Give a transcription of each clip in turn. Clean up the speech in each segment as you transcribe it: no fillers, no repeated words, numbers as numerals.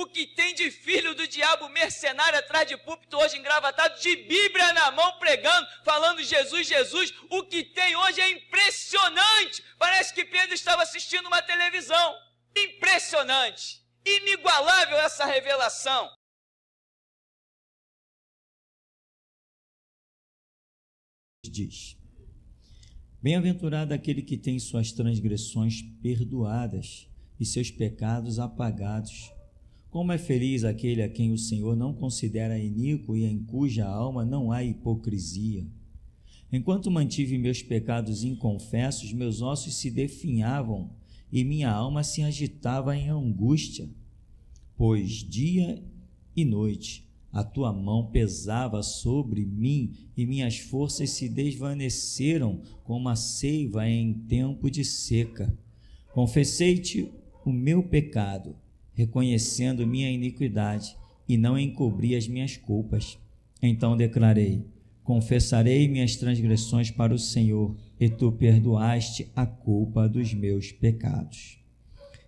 o que tem de filho do diabo mercenário atrás de púlpito hoje engravatado, de Bíblia na mão pregando, falando Jesus, Jesus, o que tem hoje é impressionante. Parece que Pedro estava assistindo uma televisão. Impressionante, inigualável essa revelação. Diz: bem-aventurado aquele que tem suas transgressões perdoadas e seus pecados apagados. Como é feliz aquele a quem o Senhor não considera iníquo e em cuja alma não há hipocrisia. Enquanto mantive meus pecados inconfessos, meus ossos se definhavam e minha alma se agitava em angústia, pois dia e noite a tua mão pesava sobre mim e minhas forças se desvaneceram como a seiva em tempo de seca. Confessei-te o meu pecado, reconhecendo minha iniquidade, e não encobri as minhas culpas. Então declarei: confessarei minhas transgressões para o Senhor, e tu perdoaste a culpa dos meus pecados.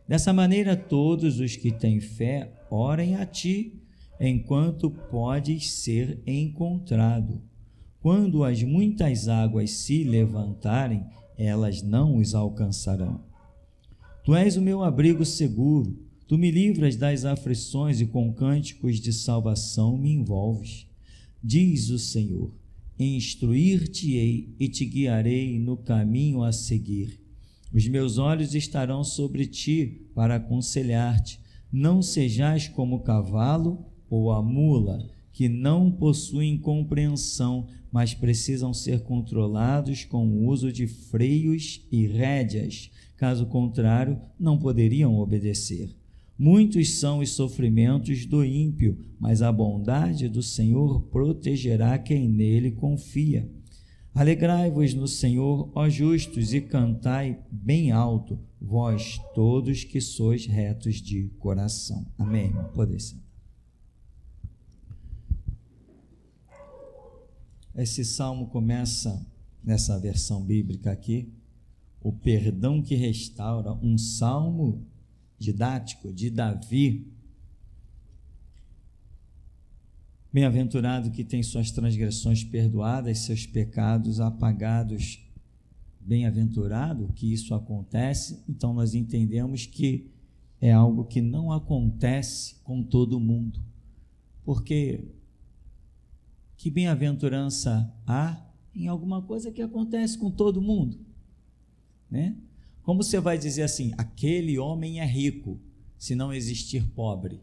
Dessa maneira, todos os que têm fé orem a ti, enquanto podes ser encontrado. Quando as muitas águas se levantarem, elas não os alcançarão. Tu és o meu abrigo seguro, tu me livras das aflições e com cânticos de salvação me envolves. Diz o Senhor: instruir-te-ei e te guiarei no caminho a seguir. Os meus olhos estarão sobre ti para aconselhar-te. Não sejais como o cavalo ou a mula, que não possuem compreensão, mas precisam ser controlados com o uso de freios e rédeas. Caso contrário, não poderiam obedecer. Muitos são os sofrimentos do ímpio, mas a bondade do Senhor protegerá quem nele confia. Alegrai-vos no Senhor, ó justos, e cantai bem alto, vós todos que sois retos de coração. Amém. Pode ser. Esse salmo começa, nessa versão bíblica aqui, o perdão que restaura, um salmo didático de Davi. Bem-aventurado que tem suas transgressões perdoadas, seus pecados apagados. Bem-aventurado que isso acontece. Então nós entendemos que é algo que não acontece com todo mundo, porque que bem-aventurança há em alguma coisa que acontece com todo mundo, né? Como você vai dizer assim, aquele homem é rico, se não existir pobre,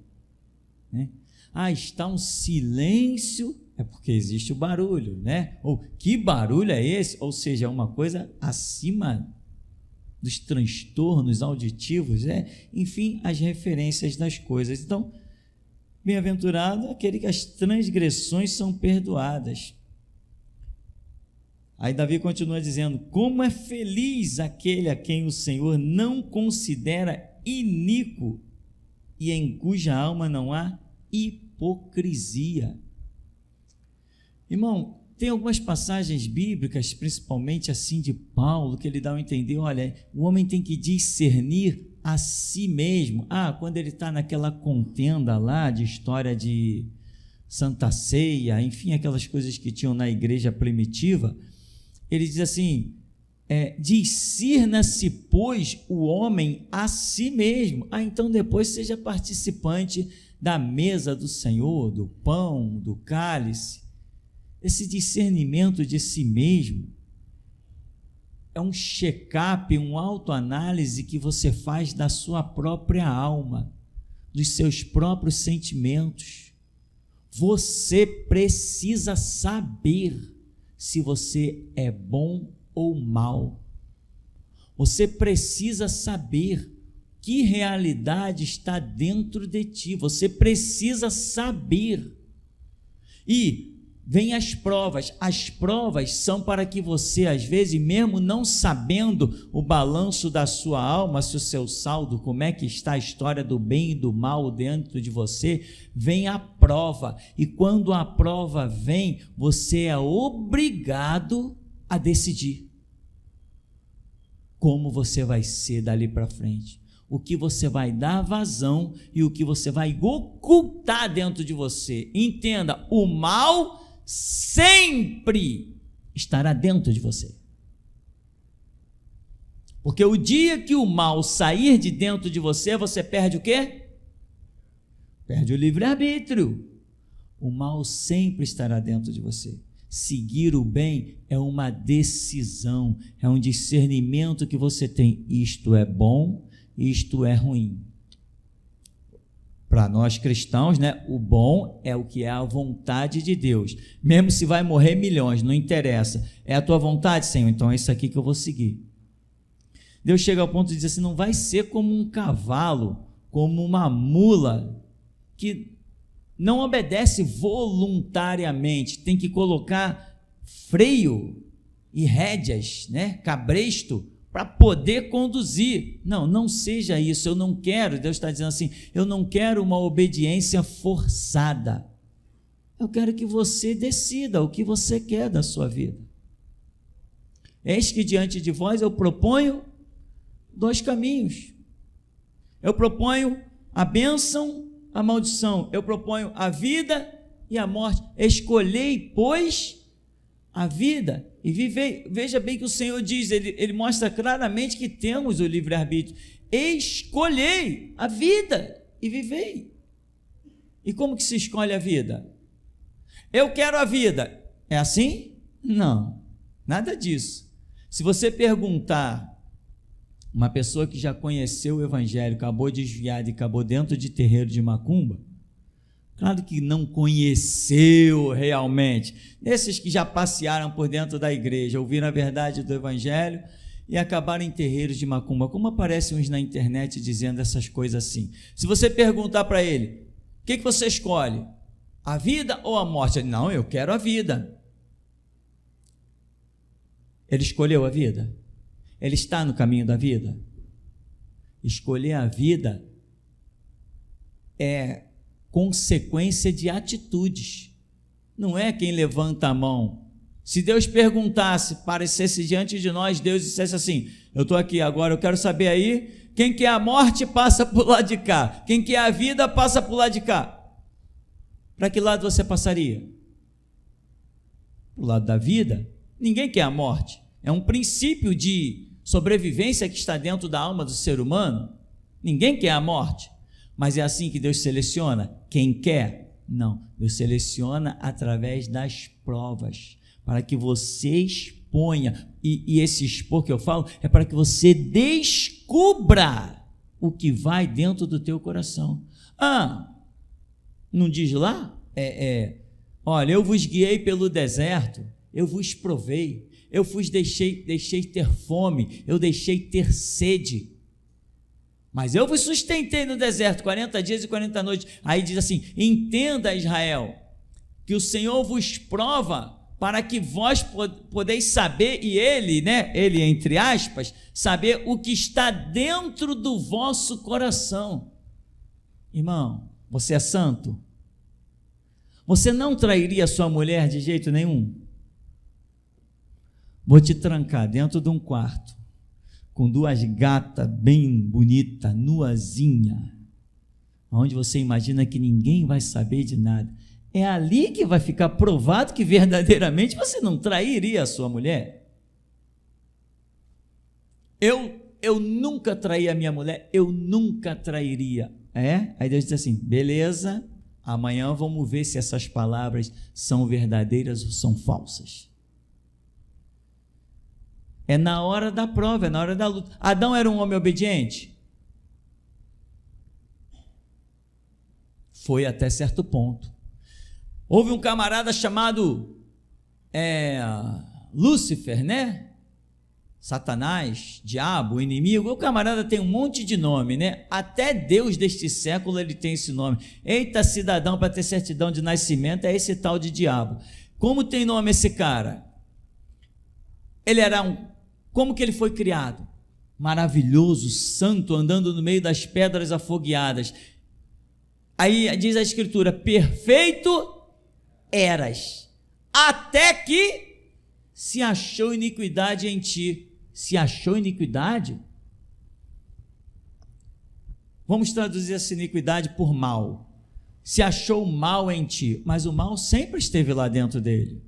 né? Está um silêncio, é porque existe o barulho, né? Ou que barulho é esse? Ou seja, uma coisa acima dos transtornos auditivos, enfim, as referências das coisas. Então, bem-aventurado aquele que as transgressões são perdoadas. Aí Davi continua dizendo: como é feliz aquele a quem o Senhor não considera iníquo e em cuja alma não há hipocrisia. Irmão, tem algumas passagens bíblicas, principalmente assim de Paulo, que ele dá a entender, olha, o homem tem que discernir a si mesmo. Quando ele está naquela contenda lá de história de Santa Ceia, enfim, aquelas coisas que tinham na igreja primitiva, ele diz assim, discirna-se, pois, o homem a si mesmo. Então depois seja participante da mesa do Senhor, do pão, do cálice. Esse discernimento de si mesmo é um check-up, uma autoanálise que você faz da sua própria alma, dos seus próprios sentimentos. Você precisa saber se você é bom ou mal. Você precisa saber que realidade está dentro de ti. Você precisa saber. E vem as provas são para que você, às vezes, mesmo não sabendo o balanço da sua alma, se o seu saldo, como é que está a história do bem e do mal dentro de você, vem a prova, e quando a prova vem, você é obrigado a decidir como você vai ser dali para frente. o que você vai dar vazão e o que você vai ocultar dentro de você. Entenda, o mal sempre estará dentro de você. Porque o dia que o mal sair de dentro de você, você perde o quê? Perde o livre-arbítrio. O mal sempre estará dentro de você. Seguir o bem é uma decisão, é um discernimento que você tem. Isto é bom, isto é ruim. Para nós cristãos, né, o bom é o que é a vontade de Deus. Mesmo se vai morrer milhões, não interessa. É a tua vontade, Senhor? Então é isso aqui que eu vou seguir. Deus chega ao ponto de dizer assim, não vai ser como um cavalo, como uma mula, que não obedece voluntariamente, tem que colocar freio e rédeas, né, cabresto, para poder conduzir. Não seja isso, eu não quero, Deus está dizendo assim, eu não quero uma obediência forçada, eu quero que você decida o que você quer da sua vida. Eis que diante de vós eu proponho 2 caminhos, eu proponho a bênção, a maldição, eu proponho a vida e a morte. Escolhei, pois, a vida e vivei. Veja bem que o Senhor diz, ele mostra claramente que temos o livre-arbítrio. Escolhei a vida e vivei. E como que se escolhe a vida? Eu quero a vida. É assim? Não, nada disso. Se você perguntar uma pessoa que já conheceu o evangelho, acabou desviada e acabou dentro de terreiro de macumba, claro que não conheceu realmente, desses que já passearam por dentro da igreja, ouviram a verdade do evangelho e acabaram em terreiros de macumba, como aparecem uns na internet dizendo essas coisas assim. Se você perguntar para ele, o que você escolhe? A vida ou a morte? Ele, não, eu quero a vida. Ele escolheu a vida? Ele está no caminho da vida? Escolher a vida é consequência de atitudes, não é quem levanta a mão. Se Deus perguntasse, aparecesse diante de nós, Deus dissesse assim, eu estou aqui agora, eu quero saber aí, quem quer a morte passa para o lado de cá, quem quer a vida passa para o lado de cá. Para que lado você passaria? Para o lado da vida? Ninguém quer a morte, é um princípio de sobrevivência que está dentro da alma do ser humano. Ninguém quer a morte, mas é assim que Deus seleciona quem quer? Não, Deus seleciona através das provas, para que você exponha, e esse expor que eu falo, é para que você descubra o que vai dentro do teu coração. Não diz lá? Olha, eu vos guiei pelo deserto, eu vos provei, eu deixei ter fome, eu deixei ter sede, mas eu vos sustentei no deserto 40 dias e 40 noites. Aí diz assim, entenda, Israel, que o Senhor vos prova para que vós podeis saber, e ele, né, ele entre aspas, saber o que está dentro do vosso coração. Irmão, você é santo? Você não trairia a sua mulher de jeito nenhum? Vou te trancar dentro de um quarto, com 2 gatas bem bonitas, nuazinha, onde você imagina que ninguém vai saber de nada. É ali que vai ficar provado que verdadeiramente você não trairia a sua mulher. Eu nunca traí a minha mulher, eu nunca trairia. Aí Deus diz assim, beleza, amanhã vamos ver se essas palavras são verdadeiras ou são falsas. É na hora da prova, é na hora da luta. Adão era um homem obediente? Foi até certo ponto. Houve um camarada chamado Lúcifer, né? Satanás, diabo, inimigo. O camarada tem um monte de nome, né? Até Deus deste século ele tem esse nome. Eita, cidadão, para ter certidão de nascimento é esse tal de diabo. Como tem nome esse cara? Ele era como que ele foi criado? Maravilhoso, santo, andando no meio das pedras afogueadas. Aí diz a escritura, perfeito eras, até que se achou iniquidade em ti. Se achou iniquidade? Vamos traduzir essa iniquidade por mal. Se achou mal em ti, mas o mal sempre esteve lá dentro dele.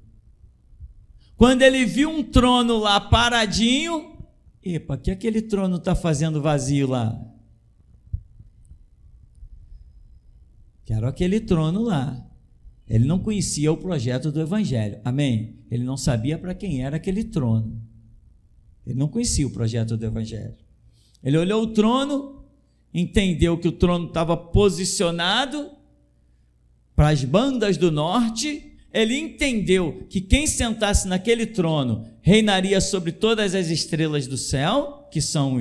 Quando ele viu um trono lá paradinho, epa, o que aquele trono está fazendo vazio lá? Quero aquele trono lá. Ele não conhecia o projeto do Evangelho, amém? Ele não sabia para quem era aquele trono. Ele não conhecia o projeto do Evangelho. Ele olhou o trono, entendeu que o trono estava posicionado para as bandas do norte. Ele entendeu que quem sentasse naquele trono reinaria sobre todas as estrelas do céu, que são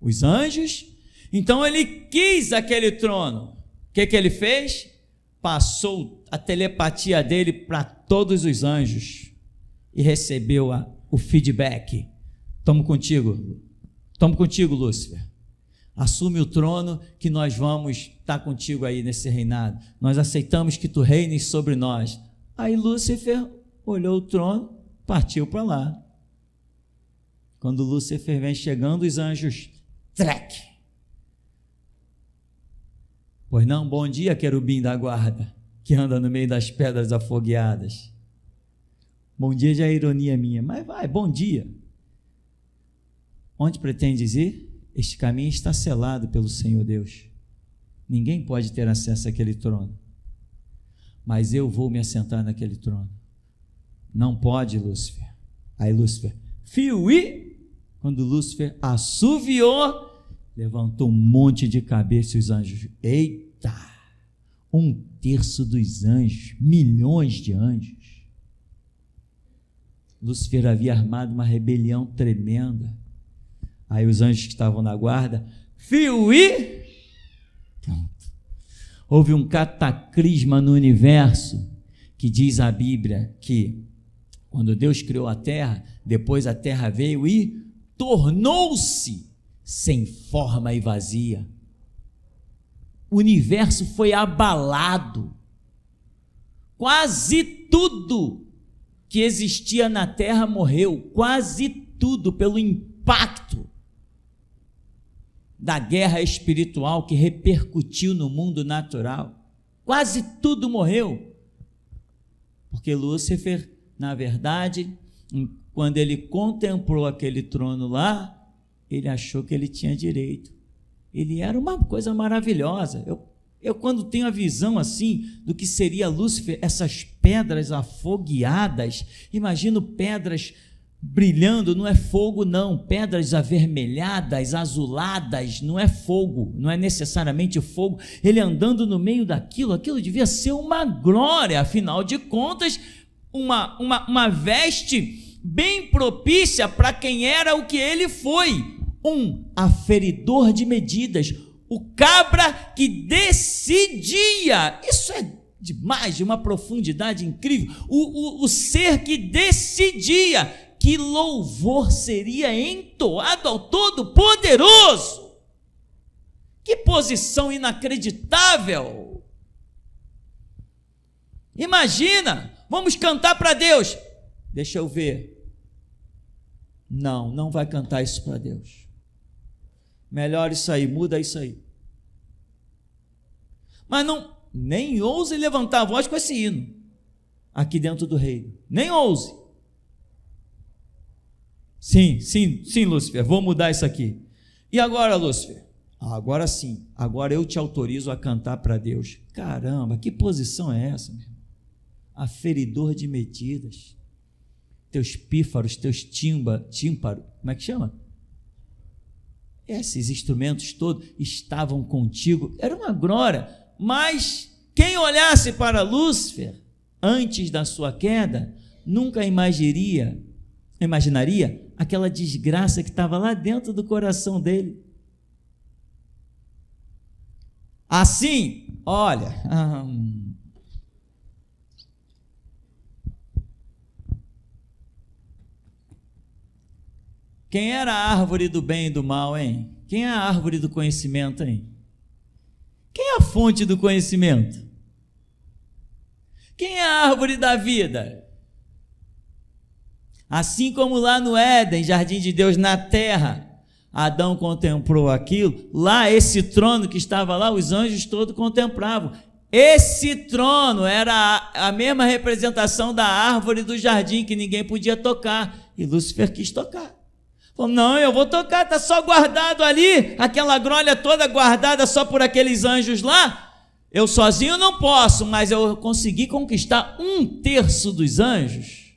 os anjos. Então ele quis aquele trono. O que ele fez? Passou a telepatia dele para todos os anjos e recebeu o feedback. Estamos contigo, Lúcifer. Assume o trono que nós vamos estar contigo aí nesse reinado. Nós aceitamos que tu reines sobre nós. Aí Lúcifer olhou o trono, partiu para lá. Quando Lúcifer vem chegando, os anjos, trec. Pois não, bom dia, querubim da guarda, que anda no meio das pedras afogueadas. Bom dia já é ironia minha, mas vai, bom dia. Onde pretendes ir? Este caminho está selado pelo Senhor Deus. Ninguém pode ter acesso àquele trono. Mas eu vou me assentar naquele trono. Não pode, Lúcifer. Aí Lúcifer, fiui. Quando Lúcifer assoviou, levantou um monte de cabeça e os anjos. Eita! 1/3 dos anjos, milhões de anjos. Lúcifer havia armado uma rebelião tremenda. Aí os anjos que estavam na guarda, fiui! Pronto. Houve um cataclisma no universo, que diz a Bíblia que quando Deus criou a terra, depois a terra veio e tornou-se sem forma e vazia. O universo foi abalado. Quase tudo que existia na terra morreu. Quase tudo, pelo impacto da guerra espiritual que repercutiu no mundo natural. Quase tudo morreu. Porque Lúcifer, na verdade, quando ele contemplou aquele trono lá, ele achou que ele tinha direito. Ele era uma coisa maravilhosa. Eu quando tenho a visão assim do que seria Lúcifer, essas pedras afogueadas, imagino pedras brilhando, não é fogo não, pedras avermelhadas, azuladas, não é fogo, não é necessariamente fogo, ele andando no meio daquilo, aquilo devia ser uma glória, afinal de contas, uma veste bem propícia para quem era o que ele foi, um aferidor de medidas, o cabra que decidia, isso é demais, de uma profundidade incrível, o ser que decidia que louvor seria entoado ao Todo-Poderoso. Que posição inacreditável! Imagina, vamos cantar para Deus. Deixa eu ver. Não vai cantar isso para Deus. Melhor isso aí, muda isso aí. Mas não, nem ouse levantar a voz com esse hino aqui dentro do reino. Nem ouse. Sim, Lúcifer, vou mudar isso aqui. E agora, Lúcifer? Agora sim, agora eu te autorizo a cantar para Deus. Caramba, que posição é essa, meu irmão? Aferidor de medidas. Teus pífaros, teus tímparo, como é que chama? Esses instrumentos todos estavam contigo, era uma glória, mas quem olhasse para Lúcifer antes da sua queda, nunca imaginaria aquela desgraça que estava lá dentro do coração dele. Assim, olha, quem era a árvore do bem e do mal, hein? Quem é a árvore do conhecimento, hein? Quem é a fonte do conhecimento? Quem é a árvore da vida? Assim como lá no Éden, jardim de Deus, na terra, Adão contemplou aquilo, lá esse trono que estava lá, os anjos todos contemplavam. Esse trono era a mesma representação da árvore do jardim que ninguém podia tocar, e Lúcifer quis tocar. Falou, não, eu vou tocar, está só guardado ali, aquela glória toda guardada só por aqueles anjos lá. Eu sozinho não posso, mas eu consegui conquistar 1/3 dos anjos.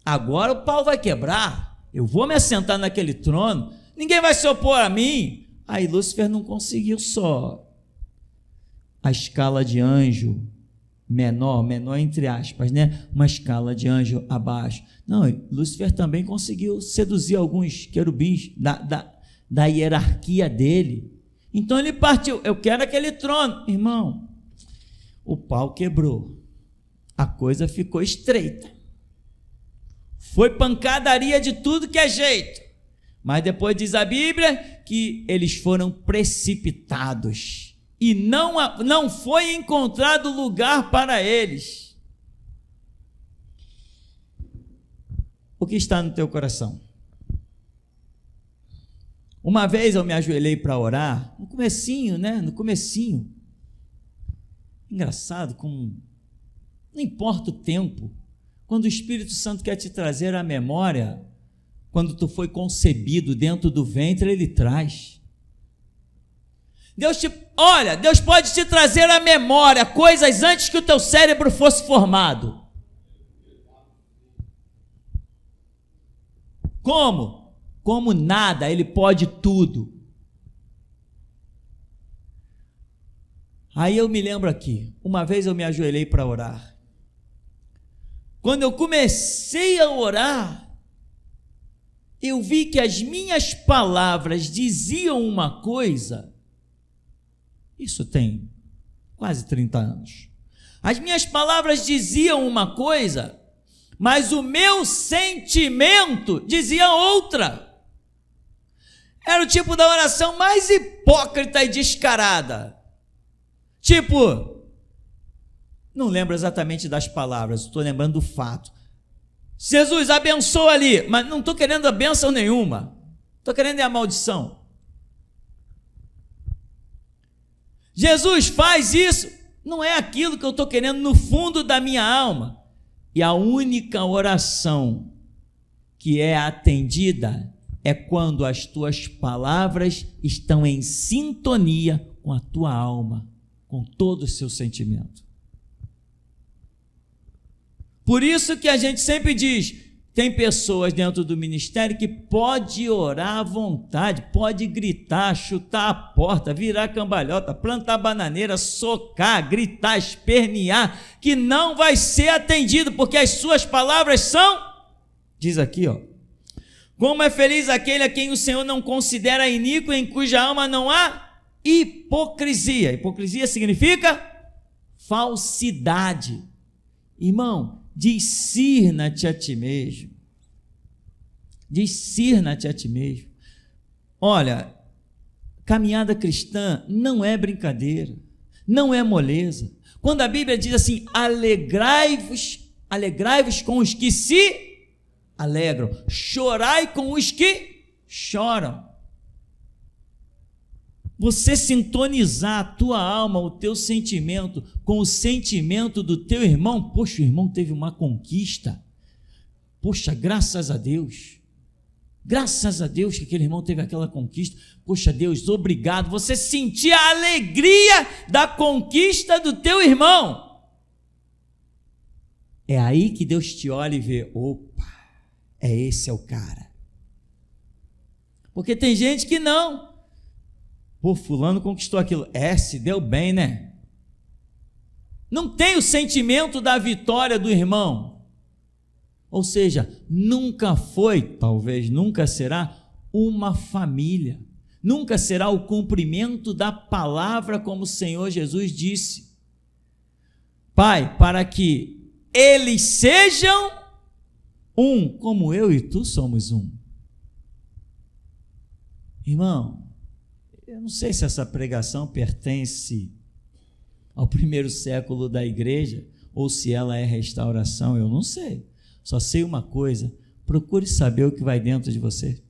Agora o pau vai quebrar. Eu vou me assentar naquele trono, ninguém vai se opor a mim. Aí Lúcifer não conseguiu só a escala de anjo menor entre aspas, né? Uma escala de anjo abaixo. Não, Lúcifer também conseguiu seduzir alguns querubins da hierarquia dele. Então ele partiu, eu quero aquele trono. Irmão, o pau quebrou, a coisa ficou estreita. Foi pancadaria de tudo que é jeito, mas depois diz a Bíblia que eles foram precipitados e não foi encontrado lugar para eles. O que está no teu coração? Uma vez eu me ajoelhei para orar, no comecinho, né? No comecinho. Engraçado, não importa o tempo, quando o Espírito Santo quer te trazer à memória, quando tu foi concebido dentro do ventre, ele traz. Deus pode te trazer à memória coisas antes que o teu cérebro fosse formado. Como? Como nada, ele pode tudo. Aí eu me lembro aqui, uma vez eu me ajoelhei para orar. Quando eu comecei a orar, eu vi que as minhas palavras diziam uma coisa. Isso tem quase 30 anos. As minhas palavras diziam uma coisa, mas o meu sentimento dizia outra. Era o tipo da oração mais hipócrita e descarada. Tipo, não lembro exatamente das palavras, estou lembrando do fato. Jesus, abençoa ali, mas não estou querendo a bênção nenhuma, estou querendo a maldição. Jesus, faz isso, não é aquilo que eu estou querendo no fundo da minha alma. E a única oração que é atendida é quando as tuas palavras estão em sintonia com a tua alma, com todo o seu sentimento. Por isso que a gente sempre diz, tem pessoas dentro do ministério que pode orar à vontade, pode gritar, chutar a porta, virar cambalhota, plantar bananeira, socar, gritar, espernear, que não vai ser atendido, porque as suas palavras são, diz aqui, ó, como é feliz aquele a quem o Senhor não considera iníquo, em cuja alma não há hipocrisia. Hipocrisia significa falsidade. Irmão, discirna-te a ti mesmo. Discirna-te a ti mesmo. Olha, caminhada cristã não é brincadeira, não é moleza. Quando a Bíblia diz assim, alegrai-vos com os que se alegram, chorai com os que choram. Você sintonizar a tua alma, o teu sentimento com o sentimento do teu irmão, poxa, o irmão teve uma conquista, poxa, graças a Deus que aquele irmão teve aquela conquista, poxa Deus, obrigado, você sentir a alegria da conquista do teu irmão, é aí que Deus te olha e vê, opa, esse é o cara. Porque tem gente que não, pô, fulano conquistou aquilo, se deu bem, né? Não tem o sentimento da vitória do irmão, ou seja, nunca foi, talvez nunca será uma família, nunca será o cumprimento da palavra como o Senhor Jesus disse, Pai, para que eles sejam um, como eu e tu somos um. Irmão, eu não sei se essa pregação pertence ao primeiro século da igreja ou se ela é restauração, eu não sei. Só sei uma coisa, procure saber o que vai dentro de você.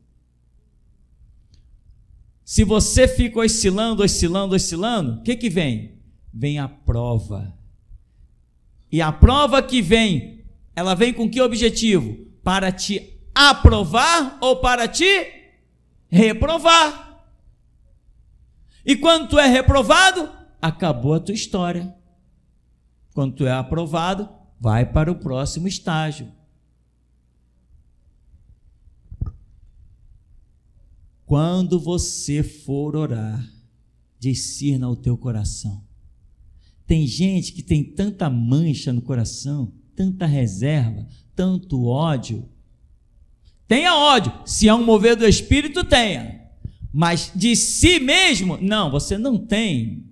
Se você fica oscilando, o que vem? Vem a prova. E a prova que vem, ela vem com que objetivo? Para te aprovar ou para te reprovar. E quando tu é reprovado, acabou a tua história. Quando tu é aprovado, vai para o próximo estágio. Quando você for orar, discirna o teu coração. Tem gente que tem tanta mancha no coração, tanta reserva, tanto ódio. Tenha ódio, se é um mover do Espírito, tenha. Mas de si mesmo, não, você não tem.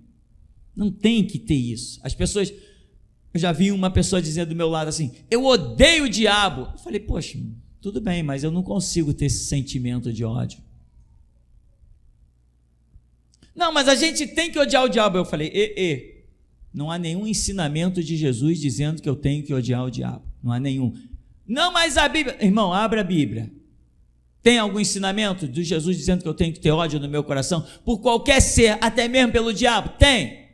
Não tem que ter isso. As pessoas, eu já vi uma pessoa dizendo do meu lado assim, eu odeio o diabo. Eu falei, poxa, tudo bem, mas eu não consigo ter esse sentimento de ódio. Não, mas a gente tem que odiar o diabo. Eu falei, não há nenhum ensinamento de Jesus dizendo que eu tenho que odiar o diabo. Não há nenhum. Não, mas a Bíblia... Irmão, abra a Bíblia. Tem algum ensinamento de Jesus dizendo que eu tenho que ter ódio no meu coração por qualquer ser, até mesmo pelo diabo? Tem.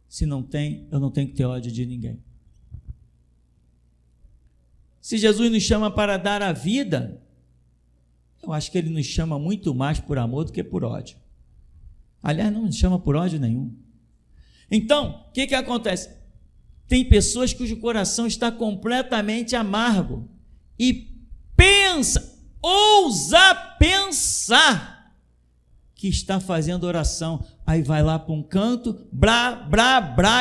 Se não tem, eu não tenho que ter ódio de ninguém. Se Jesus nos chama para dar a vida, eu acho que Ele nos chama muito mais por amor do que por ódio. Aliás, não nos chama por ódio nenhum. Então, o que acontece? Tem pessoas cujo coração está completamente amargo e ousa pensar que está fazendo oração, aí vai lá para um canto,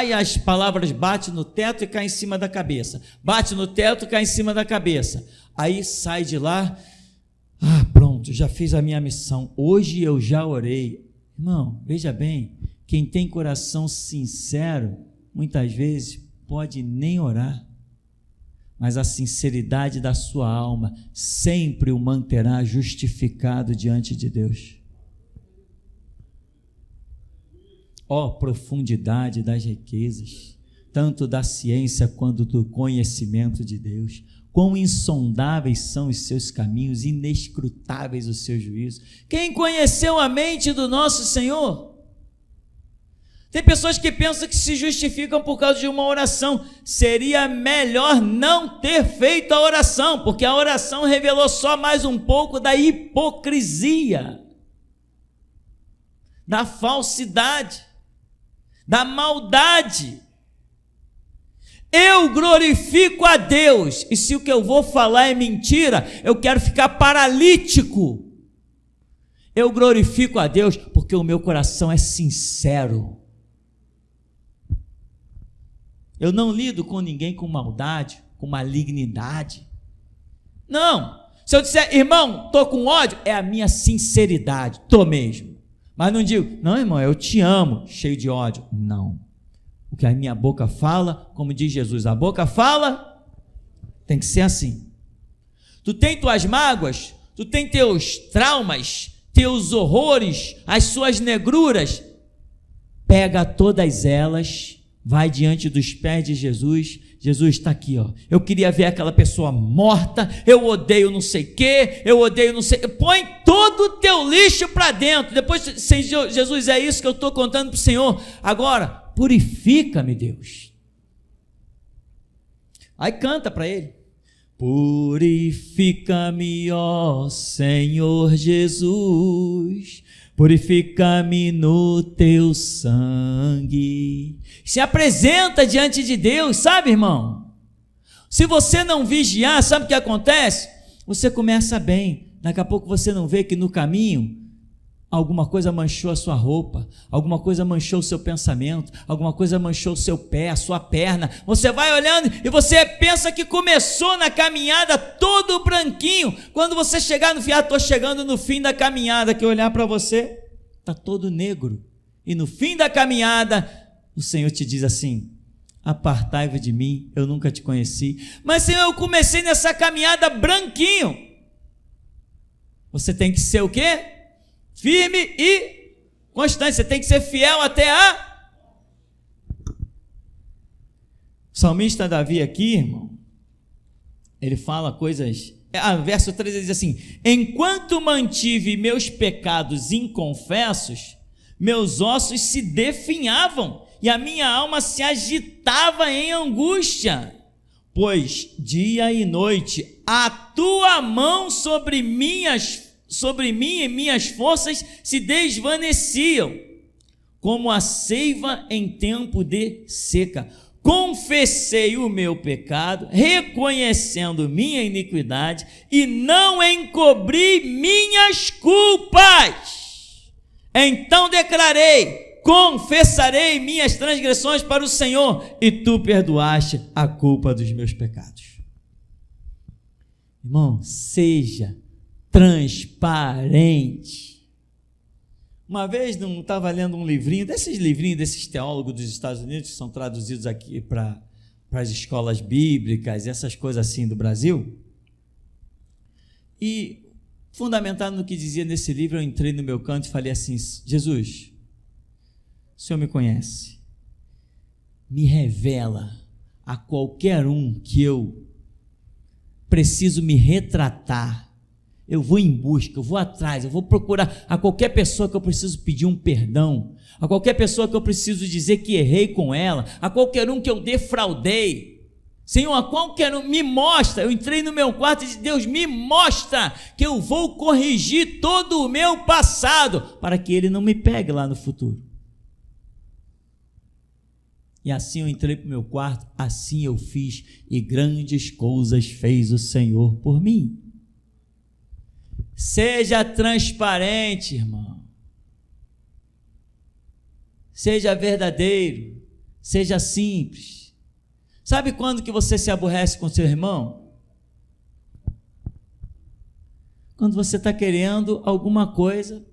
e as palavras batem no teto e caem em cima da cabeça, bate no teto e cai em cima da cabeça, aí sai de lá, pronto, já fiz a minha missão, hoje eu já orei. Irmão, veja bem, quem tem coração sincero, muitas vezes pode nem orar, mas a sinceridade da sua alma sempre o manterá justificado diante de Deus. Ó profundidade das riquezas, tanto da ciência quanto do conhecimento de Deus, quão insondáveis são os seus caminhos, inescrutáveis os seus juízos. Quem conheceu a mente do nosso Senhor? Tem pessoas que pensam que se justificam por causa de uma oração. Seria melhor não ter feito a oração, porque a oração revelou só mais um pouco da hipocrisia, da falsidade, da maldade. Eu glorifico a Deus, e se o que eu vou falar é mentira, eu quero ficar paralítico. Eu glorifico a Deus porque o meu coração é sincero. Eu não lido com ninguém com maldade, com malignidade. Não. Se eu disser, irmão, estou com ódio, é a minha sinceridade, estou mesmo. Mas não digo, não, irmão, eu te amo, cheio de ódio. Não. O que a minha boca fala, como diz Jesus, a boca fala, tem que ser assim. Tu tem tuas mágoas, tu tem teus traumas, teus horrores, as suas negruras, pega todas elas, vai diante dos pés de Jesus. Jesus está aqui, ó. Eu queria ver aquela pessoa morta, eu odeio não sei o quê, eu odeio não sei... Põe todo o teu lixo para dentro. Depois, Jesus, é isso que eu estou contando para o Senhor. Agora, purifica-me, Deus. Aí canta para Ele. Purifica-me, ó Senhor Jesus, purifica-me no teu sangue. Se apresenta diante de Deus, sabe, irmão? Se você não vigiar, sabe o que acontece? Você começa bem, daqui a pouco você não vê que no caminho alguma coisa manchou a sua roupa, alguma coisa manchou o seu pensamento, alguma coisa manchou o seu pé, a sua perna. Você vai olhando e você pensa que começou na caminhada todo branquinho. Quando você chegar no fim, estou chegando no fim da caminhada, que olhar para você, está todo negro. E no fim da caminhada, o Senhor te diz assim: apartai-vos de mim, eu nunca te conheci. Mas, Senhor, eu comecei nessa caminhada branquinho. Você tem que ser o quê? Firme e constante. Você tem que ser fiel até a... O salmista Davi aqui, irmão, ele fala coisas verso 13 diz assim: enquanto mantive meus pecados inconfessos, meus ossos se definhavam e a minha alma se agitava em angústia, pois dia e noite a tua mão sobre mim e minhas forças se desvaneciam, como a seiva em tempo de seca. Confessei o meu pecado, reconhecendo minha iniquidade, e não encobri minhas culpas. Então declarei: confessarei minhas transgressões para o Senhor, e tu perdoaste a culpa dos meus pecados. Irmão, seja transparente. Uma vez não estava lendo um livrinho, desses teólogos dos Estados Unidos, que são traduzidos aqui para as escolas bíblicas, essas coisas assim do Brasil, e fundamentado no que dizia nesse livro, eu entrei no meu canto e falei assim: Jesus, o Senhor me conhece, me revela a qualquer um que eu preciso me retratar. Eu vou em busca, eu vou atrás, eu vou procurar a qualquer pessoa que eu preciso pedir um perdão, a qualquer pessoa que eu preciso dizer que errei com ela, a qualquer um que eu defraudei. Senhor, a qualquer um, me mostra. Eu entrei no meu quarto e disse: Deus, me mostra, que eu vou corrigir todo o meu passado, para que ele não me pegue lá no futuro. E assim eu entrei para o meu quarto, assim eu fiz, e grandes coisas fez o Senhor por mim. Seja transparente, irmão. Seja verdadeiro. Seja simples. Sabe quando que você se aborrece com seu irmão? Quando você está querendo alguma coisa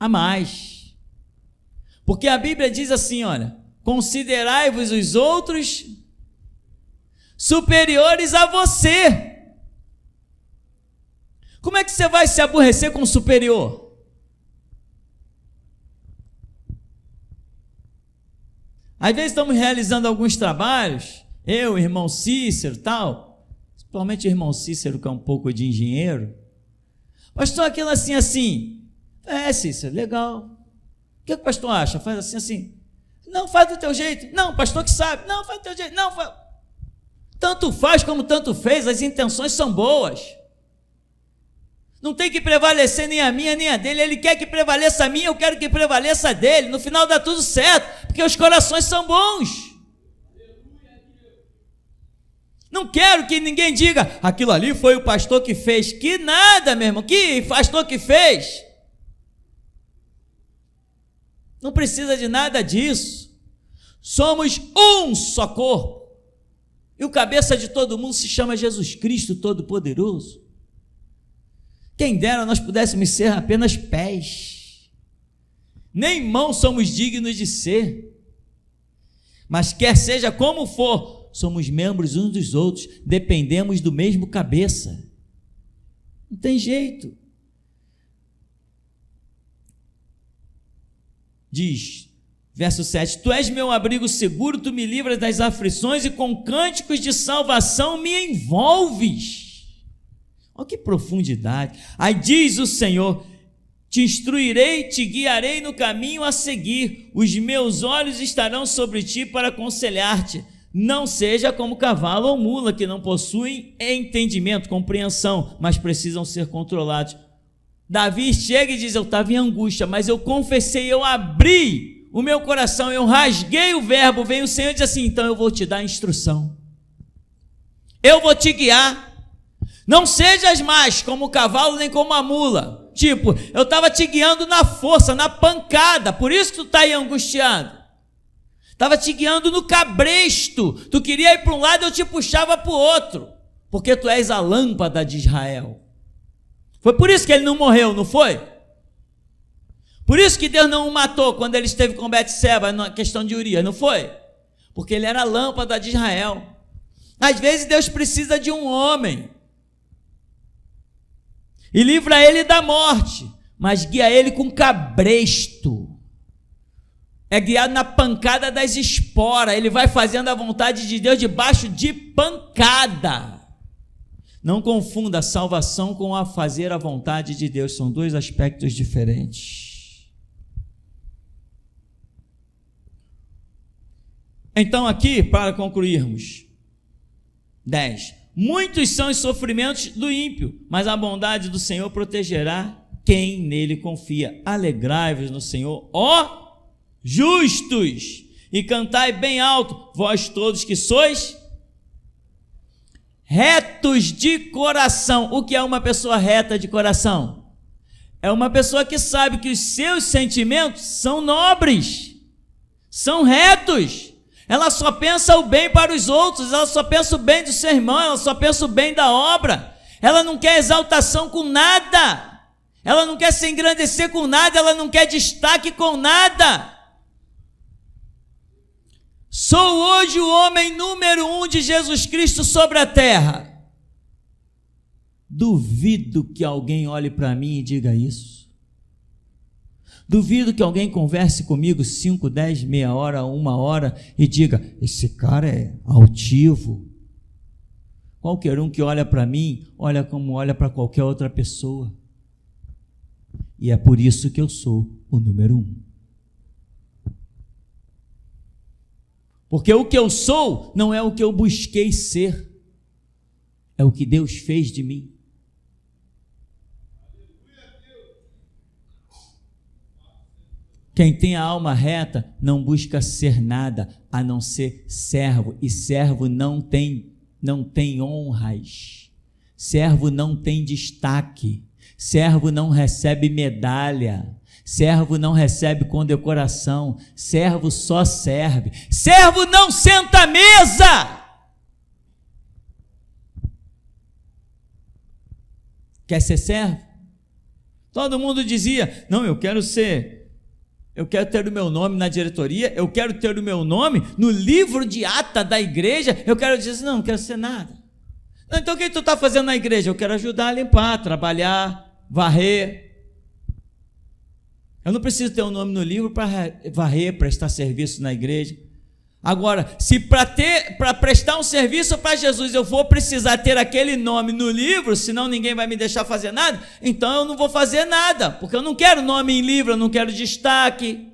a mais. Porque a Bíblia diz assim, olha: considerai-vos os outros superiores a você. Como é que você vai se aborrecer com o superior? Às vezes estamos realizando alguns trabalhos, eu, irmão Cícero, tal, principalmente o irmão Cícero, que é um pouco de engenheiro. Pastor, aquilo assim, Cícero, legal. O que o pastor acha? Faz assim. Não, faz do teu jeito. Não, pastor que sabe. Não, faz do teu jeito. Não, faz. Tanto faz como tanto fez, as intenções são boas. Não tem que prevalecer nem a minha nem a dele. Ele quer que prevaleça a minha, eu quero que prevaleça a dele. No final dá tudo certo, porque os corações são bons. Não quero que ninguém diga: aquilo ali foi o pastor que fez. Que nada, meu irmão, que pastor que fez? Não precisa de nada disso. Somos um só corpo, e o cabeça de todo mundo se chama Jesus Cristo Todo-Poderoso. Quem dera nós pudéssemos ser apenas pés, nem mãos somos dignos de ser, mas quer seja como for, somos membros uns dos outros, dependemos do mesmo cabeça, não tem jeito. Diz, verso 7, tu és meu abrigo seguro, tu me livras das aflições e com cânticos de salvação me envolves. Olha que profundidade. Aí diz o Senhor: te instruirei, te guiarei no caminho a seguir, os meus olhos estarão sobre ti para aconselhar-te. Não seja como cavalo ou mula, que não possuem entendimento, compreensão, mas precisam ser controlados. Davi chega e diz: eu estava em angústia, mas eu confessei, eu abri o meu coração, eu rasguei o verbo. Vem o Senhor e diz assim: então eu vou te dar instrução, eu vou te guiar. Não sejas mais como o cavalo nem como a mula. Tipo, eu estava te guiando na força, na pancada, por isso que tu está aí angustiado. Estava te guiando no cabresto, tu queria ir para um lado, eu te puxava para o outro, porque tu és a lâmpada de Israel. Foi por isso que ele não morreu, não foi? Por isso que Deus não o matou quando ele esteve com Betseba na questão de Urias, não foi? Porque ele era a lâmpada de Israel. Às vezes Deus precisa de um homem e livra ele da morte, mas guia ele com cabresto. É guiado na pancada das esporas. Ele vai fazendo a vontade de Deus debaixo de pancada. Não confunda a salvação com a fazer a vontade de Deus, são dois aspectos diferentes. Então aqui, para concluirmos, 10. Muitos são os sofrimentos do ímpio, mas a bondade do Senhor protegerá quem nele confia. Alegrai-vos no Senhor, ó justos, e cantai bem alto, vós todos que sois retos de coração. O que é uma pessoa reta de coração? É uma pessoa que sabe que os seus sentimentos são nobres, são retos. Ela só pensa o bem para os outros, ela só pensa o bem do seu irmão, ela só pensa o bem da obra. Ela não quer exaltação com nada, ela não quer se engrandecer com nada, ela não quer destaque com nada. Sou hoje o homem número 1 de Jesus Cristo sobre a terra. Duvido que alguém olhe para mim e diga isso. Duvido que alguém converse comigo 5, 10, meia hora, 1 hora e diga, esse cara é altivo. Qualquer um que olha para mim, olha como olha para qualquer outra pessoa. E é por isso que eu sou o número 1. Porque o que eu sou não é o que eu busquei ser, é o que Deus fez de mim. Quem tem a alma reta não busca ser nada a não ser servo, e servo não tem honras, servo não tem destaque, servo não recebe medalha, servo não recebe condecoração, servo só serve, servo não senta à mesa. Quer ser servo? Todo mundo dizia, não, eu quero ter o meu nome na diretoria, eu quero ter o meu nome no livro de ata da igreja, eu quero dizer, não quero ser nada. Então o que tu está fazendo na igreja? Eu quero ajudar a limpar, trabalhar, varrer. Eu não preciso ter um nome no livro para varrer, prestar serviço na igreja. Agora, se para prestar um serviço para Jesus eu vou precisar ter aquele nome no livro, senão ninguém vai me deixar fazer nada, então eu não vou fazer nada, porque eu não quero nome em livro, eu não quero destaque.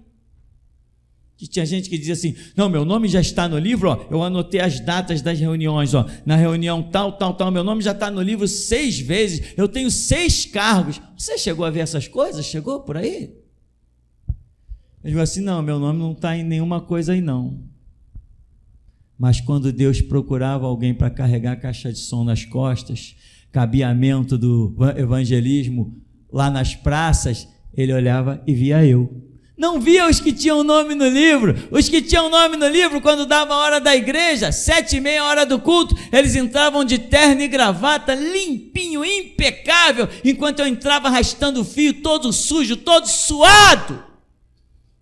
E tinha gente que dizia assim, não, meu nome já está no livro, ó, eu anotei as datas das reuniões, ó, na reunião tal, meu nome já está no livro 6 vezes, eu tenho 6 cargos. Você chegou a ver essas coisas? Chegou por aí? Ele falou assim, não, meu nome não está em nenhuma coisa aí não. Mas quando Deus procurava alguém para carregar a caixa de som nas costas, cabeamento do evangelismo lá nas praças, ele olhava e via eu. Não via os que tinham nome no livro. Os que tinham nome no livro, quando dava a hora da igreja, 7:30, hora do culto, eles entravam de terno e gravata, limpinho, impecável, enquanto eu entrava arrastando o fio, todo sujo, todo suado,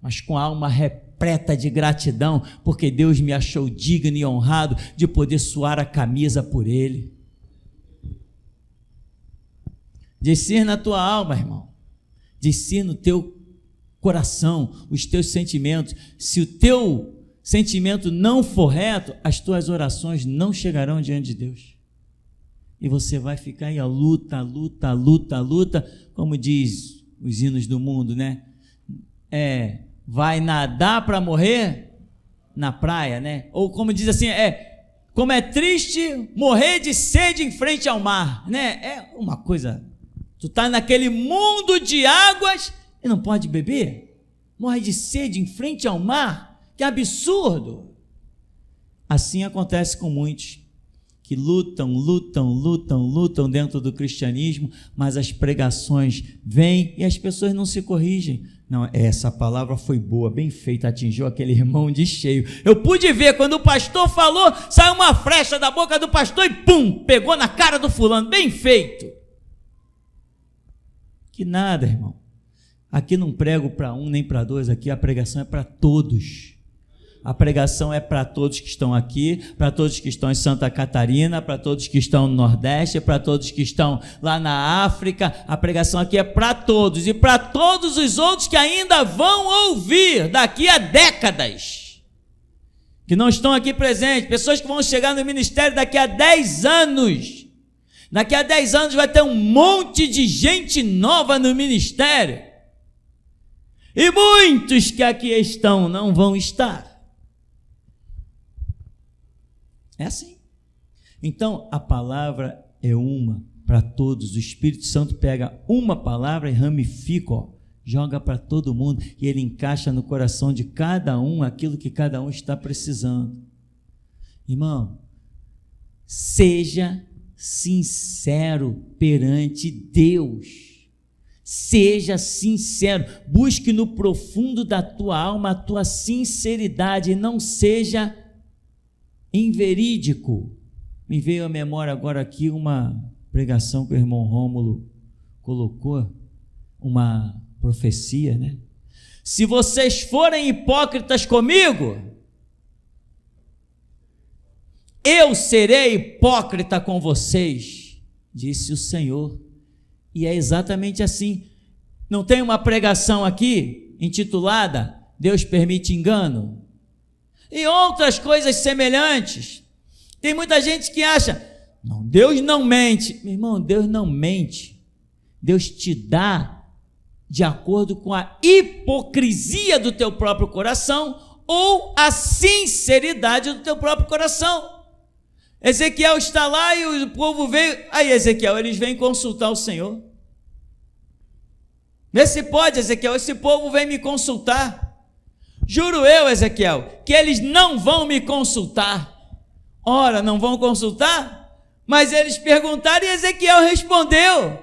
mas com a alma repleta de gratidão, porque Deus me achou digno e honrado de poder suar a camisa por Ele. Discerna a tua alma, irmão. Discerna o teu coração, os teus sentimentos. Se o teu sentimento não for reto, as tuas orações não chegarão diante de Deus. E você vai ficar aí, a luta, como diz os hinos do mundo, né? Vai nadar para morrer na praia, né? Ou como diz assim, como é triste morrer de sede em frente ao mar, né? É uma coisa, tu tá naquele mundo de águas e não pode beber, morre de sede em frente ao mar, que absurdo. Assim acontece com muitos que lutam dentro do cristianismo, mas as pregações vêm e as pessoas não se corrigem. Não, essa palavra foi boa, bem feita, atingiu aquele irmão de cheio. Eu pude ver, quando o pastor falou, saiu uma flecha da boca do pastor e pum, pegou na cara do fulano, bem feito. Que nada, irmão. Aqui não prego para um nem para dois, aqui a pregação é para todos. A pregação é para todos que estão aqui, para todos que estão em Santa Catarina, para todos que estão no Nordeste, para todos que estão lá na África. A pregação aqui é para todos e para todos os outros que ainda vão ouvir daqui a décadas, que não estão aqui presentes, pessoas que vão chegar no ministério daqui a 10 anos. Daqui a 10 anos vai ter um monte de gente nova no ministério. E muitos que aqui estão não vão estar. É assim. Então, a palavra é uma para todos. O Espírito Santo pega uma palavra e ramifica, joga para todo mundo, e ele encaixa no coração de cada um aquilo que cada um está precisando. Irmão, seja sincero perante Deus. Seja sincero. Busque no profundo da tua alma a tua sinceridade e não seja inverídico. Me veio à memória agora aqui uma pregação que o irmão Rômulo colocou, uma profecia, né? Se vocês forem hipócritas comigo, eu serei hipócrita com vocês, disse o Senhor. E é exatamente assim. Não tem uma pregação aqui intitulada Deus permite engano? E outras coisas semelhantes. Tem muita gente que acha, não, Deus não mente. Meu irmão, Deus não mente. Deus te dá de acordo com a hipocrisia do teu próprio coração ou a sinceridade do teu próprio coração. Ezequiel está lá e o povo veio. Aí, Ezequiel, eles vêm consultar o Senhor. Vê se pode, Ezequiel, esse povo vem me consultar. Juro eu, Ezequiel, que eles não vão me consultar. Ora, não vão consultar? Mas eles perguntaram e Ezequiel respondeu.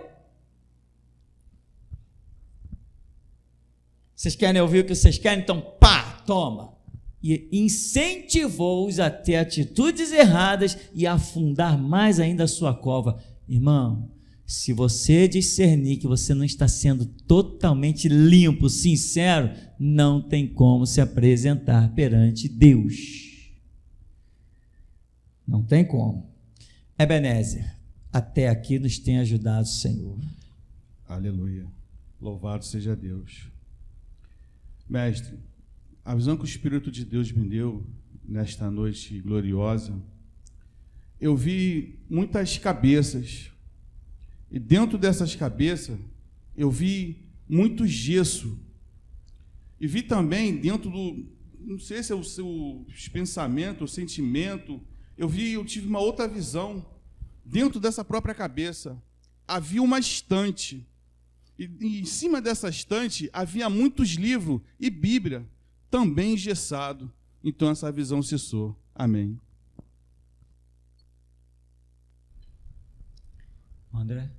Vocês querem ouvir o que vocês querem? Então, pá, toma. E incentivou-os a ter atitudes erradas e a afundar mais ainda a sua cova. Irmão, se você discernir que você não está sendo totalmente limpo, sincero, não tem como se apresentar perante Deus. Não tem como. Ebenezer, até aqui nos tem ajudado o Senhor. Aleluia. Louvado seja Deus. Mestre, a visão que o Espírito de Deus me deu nesta noite gloriosa, eu vi muitas cabeças, e dentro dessas cabeças eu vi muito gesso, e vi também dentro do, não sei se é o seu pensamento, o sentimento, eu tive uma outra visão, dentro dessa própria cabeça, havia uma estante, e em cima dessa estante havia muitos livros e Bíblia, também engessado. Então essa visão cessou. Amém. André?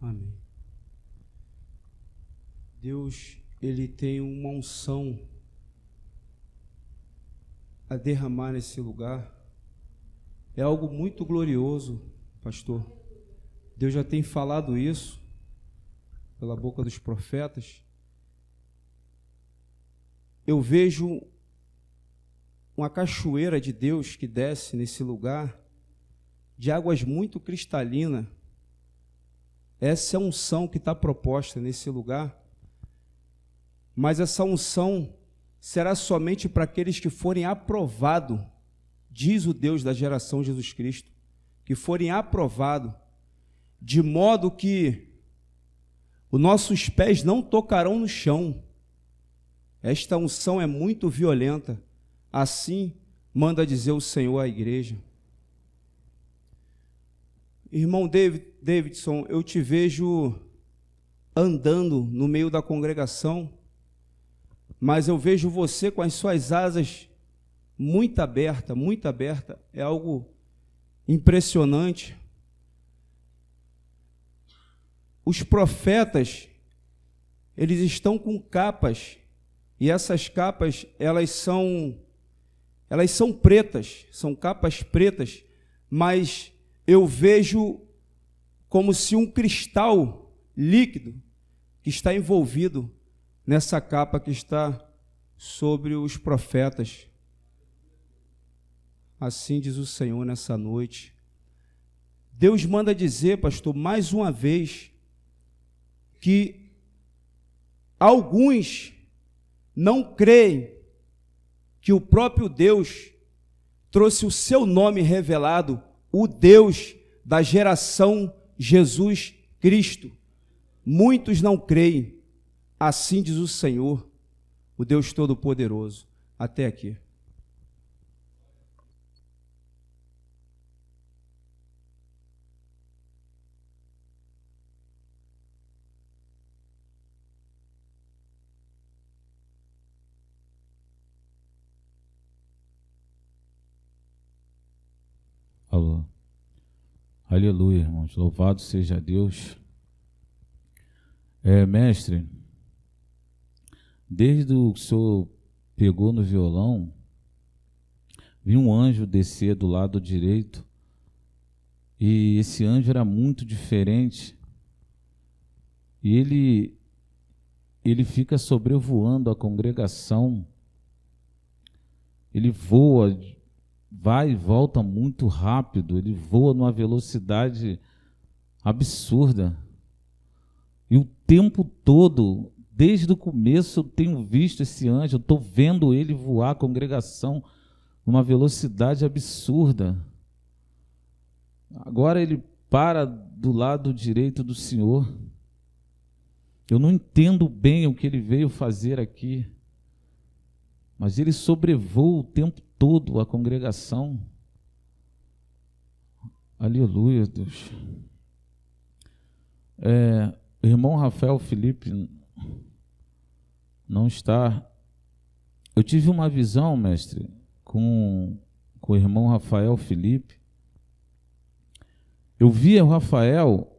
Amém. Deus, Ele tem uma unção a derramar nesse lugar. É algo muito glorioso, pastor. Deus já tem falado isso pela boca dos profetas. Eu vejo uma cachoeira de Deus que desce nesse lugar, de águas muito cristalinas. Essa é a unção que está proposta nesse lugar, mas essa unção será somente para aqueles que forem aprovados, diz o Deus da geração Jesus Cristo, que forem aprovados, de modo que os nossos pés não tocarão no chão. Esta unção é muito violenta, assim manda dizer o Senhor à igreja. Irmão Davidson, eu te vejo andando no meio da congregação, mas eu vejo você com as suas asas muito aberta, é algo impressionante. Os profetas, eles estão com capas, e essas capas, elas são pretas, são capas pretas, mas eu vejo como se um cristal líquido que está envolvido nessa capa que está sobre os profetas. Assim diz o Senhor nessa noite. Deus manda dizer, pastor, mais uma vez, que alguns não creem que o próprio Deus trouxe o seu nome revelado, o Deus da geração Jesus Cristo. Muitos não creem, assim diz o Senhor, o Deus Todo-Poderoso. Até aqui. Alô. Aleluia, irmãos. Louvado seja Deus. Mestre, desde o que o senhor pegou no violão, vi um anjo descer do lado direito, e esse anjo era muito diferente, e ele fica sobrevoando a congregação, ele voa, vai e volta muito rápido, ele voa numa velocidade absurda, e o tempo todo, desde o começo, eu tenho visto esse anjo, eu estou vendo ele voar a congregação numa velocidade absurda. Agora ele para do lado direito do Senhor. Eu não entendo bem o que ele veio fazer aqui, mas ele sobrevoa o tempo todo a congregação. Aleluia, Deus. O irmão Rafael Felipe não está. Eu tive uma visão, mestre, com o irmão Rafael Felipe. Eu via o Rafael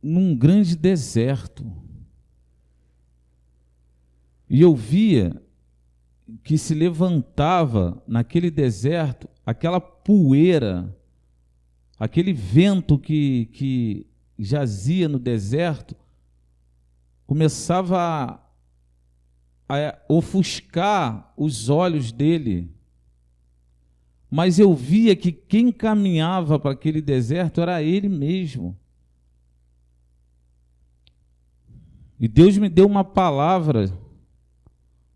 num grande deserto. E eu via que se levantava naquele deserto aquela poeira, aquele vento que jazia no deserto, começava a ofuscar os olhos dele. Mas eu via que quem caminhava para aquele deserto era ele mesmo. E Deus me deu uma palavra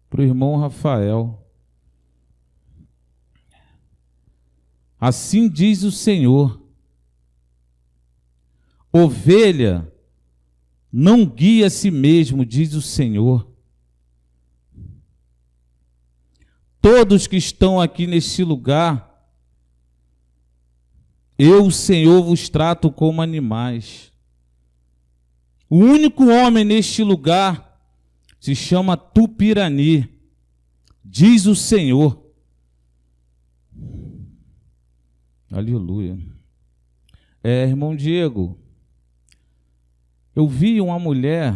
para o irmão Rafael. Assim diz o Senhor: ovelha não guia a si mesmo, diz o Senhor. Todos que estão aqui neste lugar, eu, o Senhor, vos trato como animais. O único homem neste lugar se chama Tupirani, diz o Senhor. Aleluia. Irmão Diego, eu vi uma mulher,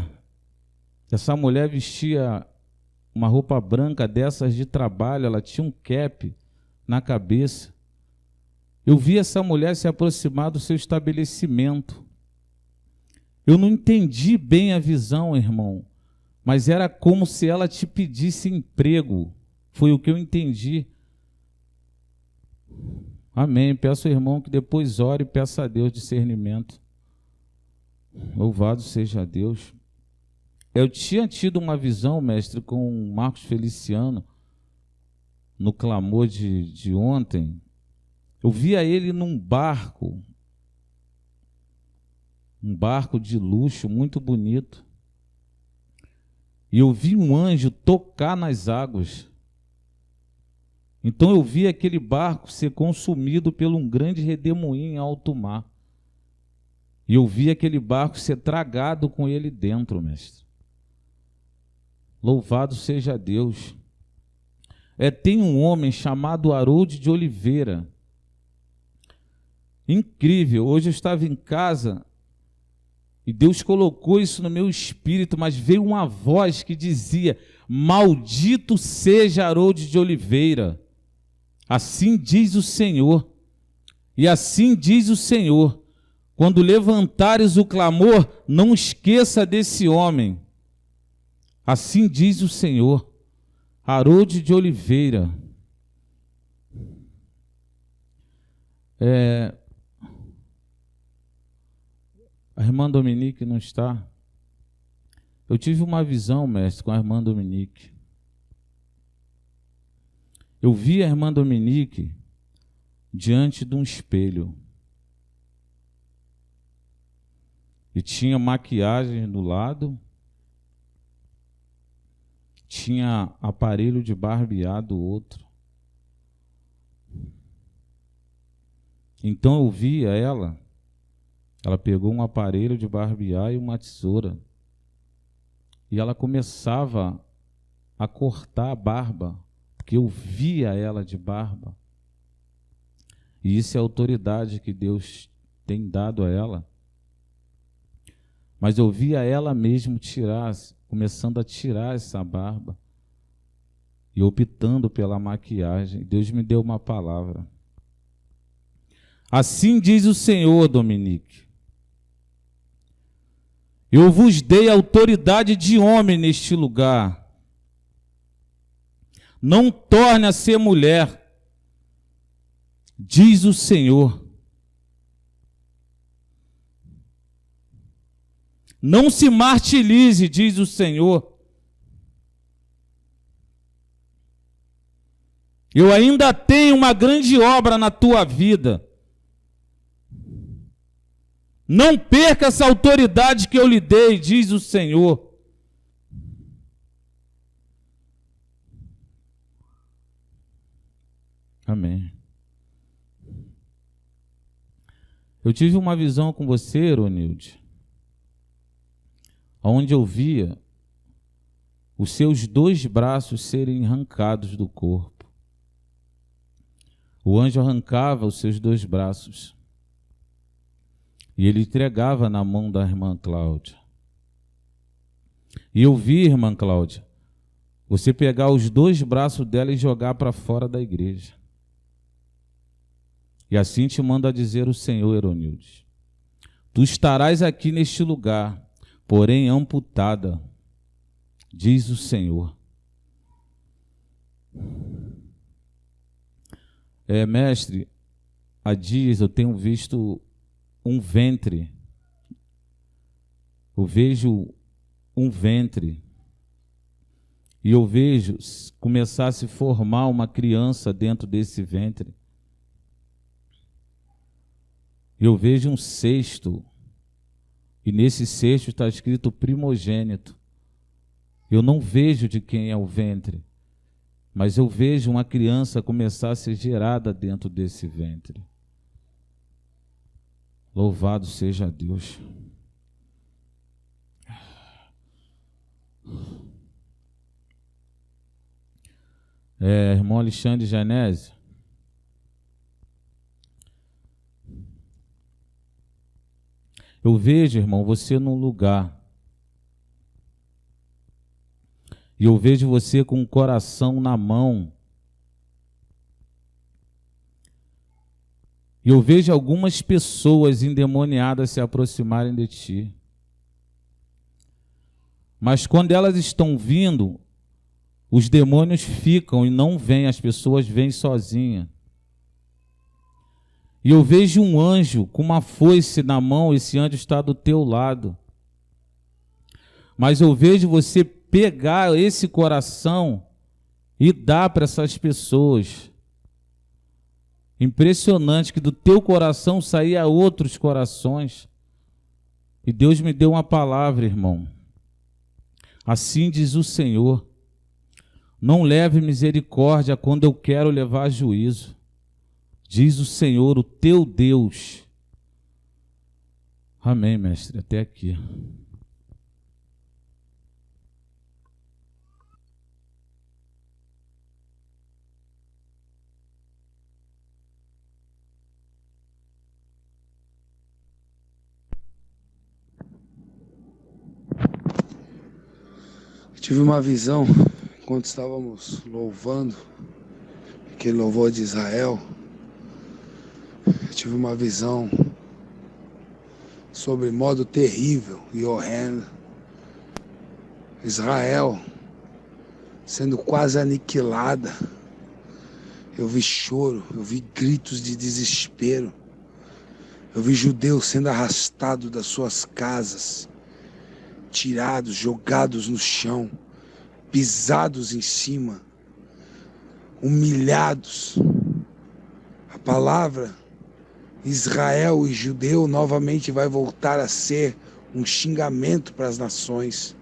essa mulher vestia uma roupa branca dessas de trabalho, ela tinha um cap na cabeça. Eu vi essa mulher se aproximar do seu estabelecimento. Eu não entendi bem a visão, irmão, mas era como se ela te pedisse emprego. Foi o que eu entendi. Amém. Peço ao irmão que depois ore e peça a Deus discernimento. Louvado seja Deus. Eu tinha tido uma visão, mestre, com o Marcos Feliciano, no clamor de ontem. Eu via ele num barco, um barco de luxo, muito bonito. E eu vi um anjo tocar nas águas. Então eu vi aquele barco ser consumido por um grande redemoinho em alto mar. E eu vi aquele barco ser tragado com ele dentro, mestre. Louvado seja Deus. Tem um homem chamado Harold de Oliveira. Incrível. Hoje eu estava em casa e Deus colocou isso no meu espírito, mas veio uma voz que dizia: maldito seja Harold de Oliveira. Assim diz o Senhor. E assim diz o Senhor: quando levantares o clamor, não esqueça desse homem. Assim diz o Senhor. Harold de Oliveira. A irmã Dominique não está. Eu tive uma visão, mestre, com a irmã Dominique. Eu vi a irmã Dominique diante de um espelho. E tinha maquiagem do lado, tinha aparelho de barbear do outro. Então eu via ela pegou um aparelho de barbear e uma tesoura. E ela começava a cortar a barba, porque eu via ela de barba. E isso é a autoridade que Deus tem dado a ela. Mas eu via ela mesmo começando a tirar essa barba e optando pela maquiagem. Deus me deu uma palavra. Assim diz o Senhor, Dominique: eu vos dei autoridade de homem neste lugar. Não torne a ser mulher, diz o Senhor. Não se martirize, diz o Senhor. Eu ainda tenho uma grande obra na tua vida. Não perca essa autoridade que eu lhe dei, diz o Senhor. Amém. Eu tive uma visão com você, Eronilde, onde eu via os seus 2 braços serem arrancados do corpo. O anjo arrancava os seus 2 braços e ele entregava na mão da irmã Cláudia. E eu vi, irmã Cláudia, você pegar os 2 braços dela e jogar para fora da igreja. E assim te manda dizer o Senhor, Eronilde: tu estarás aqui neste lugar, porém amputada, diz o Senhor. Mestre, há dias eu tenho visto um ventre. Eu vejo um ventre. E eu vejo começar a se formar uma criança dentro desse ventre. Eu vejo um cesto. E nesse cesto está escrito primogênito. Eu não vejo de quem é o ventre, mas eu vejo uma criança começar a ser gerada dentro desse ventre. Louvado seja Deus. Irmão Alexandre Genésio, eu vejo, irmão, você num lugar. E eu vejo você com o coração na mão. E eu vejo algumas pessoas endemoniadas se aproximarem de ti. Mas quando elas estão vindo, os demônios ficam e não vêm, as pessoas vêm sozinhas. E eu vejo um anjo com uma foice na mão, esse anjo está do teu lado. Mas eu vejo você pegar esse coração e dar para essas pessoas. Impressionante que do teu coração saía outros corações. E Deus me deu uma palavra, irmão. Assim diz o Senhor: não leve misericórdia quando eu quero levar juízo. Diz o Senhor, o teu Deus. Amém, mestre, até aqui. Tive uma visão enquanto estávamos louvando aquele louvor de Israel. Tive uma visão sobre modo terrível e horrendo. Israel sendo quase aniquilada. Eu vi choro, eu vi gritos de desespero. Eu vi judeus sendo arrastados das suas casas, tirados, jogados no chão, pisados em cima, humilhados. A palavra Israel e judeu novamente vai voltar a ser um xingamento para as nações.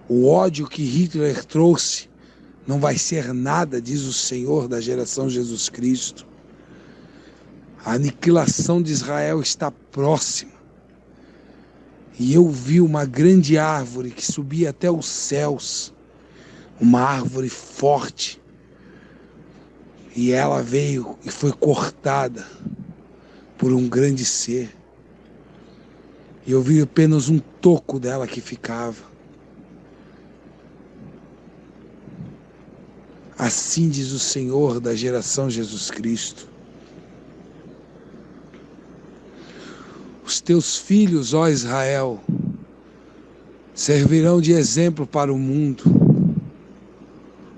O ódio que Hitler trouxe não vai ser nada, diz o Senhor da geração Jesus Cristo. A aniquilação de Israel está próxima. E eu vi uma grande árvore que subia até os céus, uma árvore forte. E ela veio e foi cortada por um grande ser. E eu vi apenas um toco dela que ficava. Assim diz o Senhor da geração Jesus Cristo. Os teus filhos, ó Israel, servirão de exemplo para o mundo.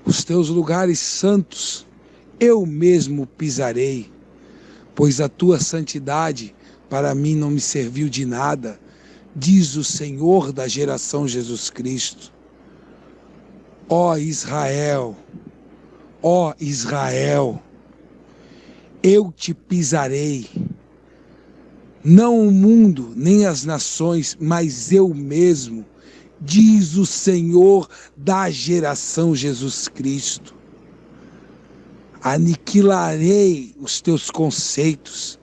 Os teus lugares santos eu mesmo pisarei, pois a tua santidade para mim não me serviu de nada, diz o Senhor da geração Jesus Cristo. Ó Israel, eu te pisarei, não o mundo, nem as nações, mas eu mesmo, diz o Senhor da geração Jesus Cristo. Aniquilarei os teus conceitos,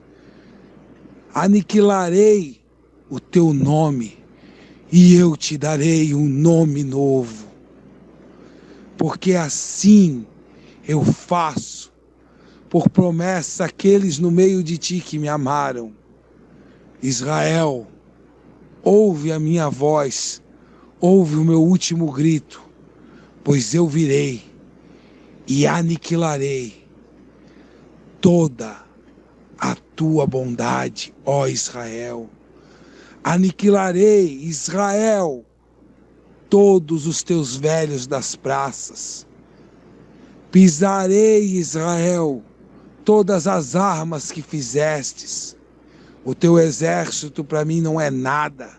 aniquilarei o teu nome, e eu te darei um nome novo, porque assim eu faço, por promessa, aqueles no meio de ti que me amaram. Israel, ouve a minha voz, ouve o meu último grito, pois eu virei e aniquilarei toda a tua bondade, ó Israel. Aniquilarei, Israel, todos os teus velhos das praças. Pisarei, Israel, todas as armas que fizestes. O teu exército para mim não é nada.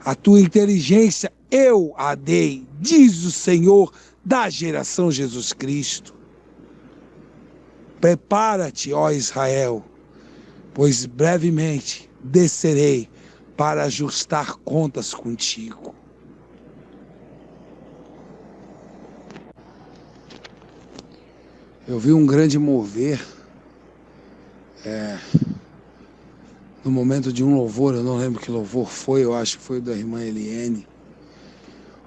A tua inteligência eu a dei, diz o Senhor da geração Jesus Cristo. Prepara-te, ó Israel, pois brevemente descerei para ajustar contas contigo. Eu vi um grande mover no momento de um louvor, eu não lembro que louvor foi, eu acho que foi o da irmã Eliane.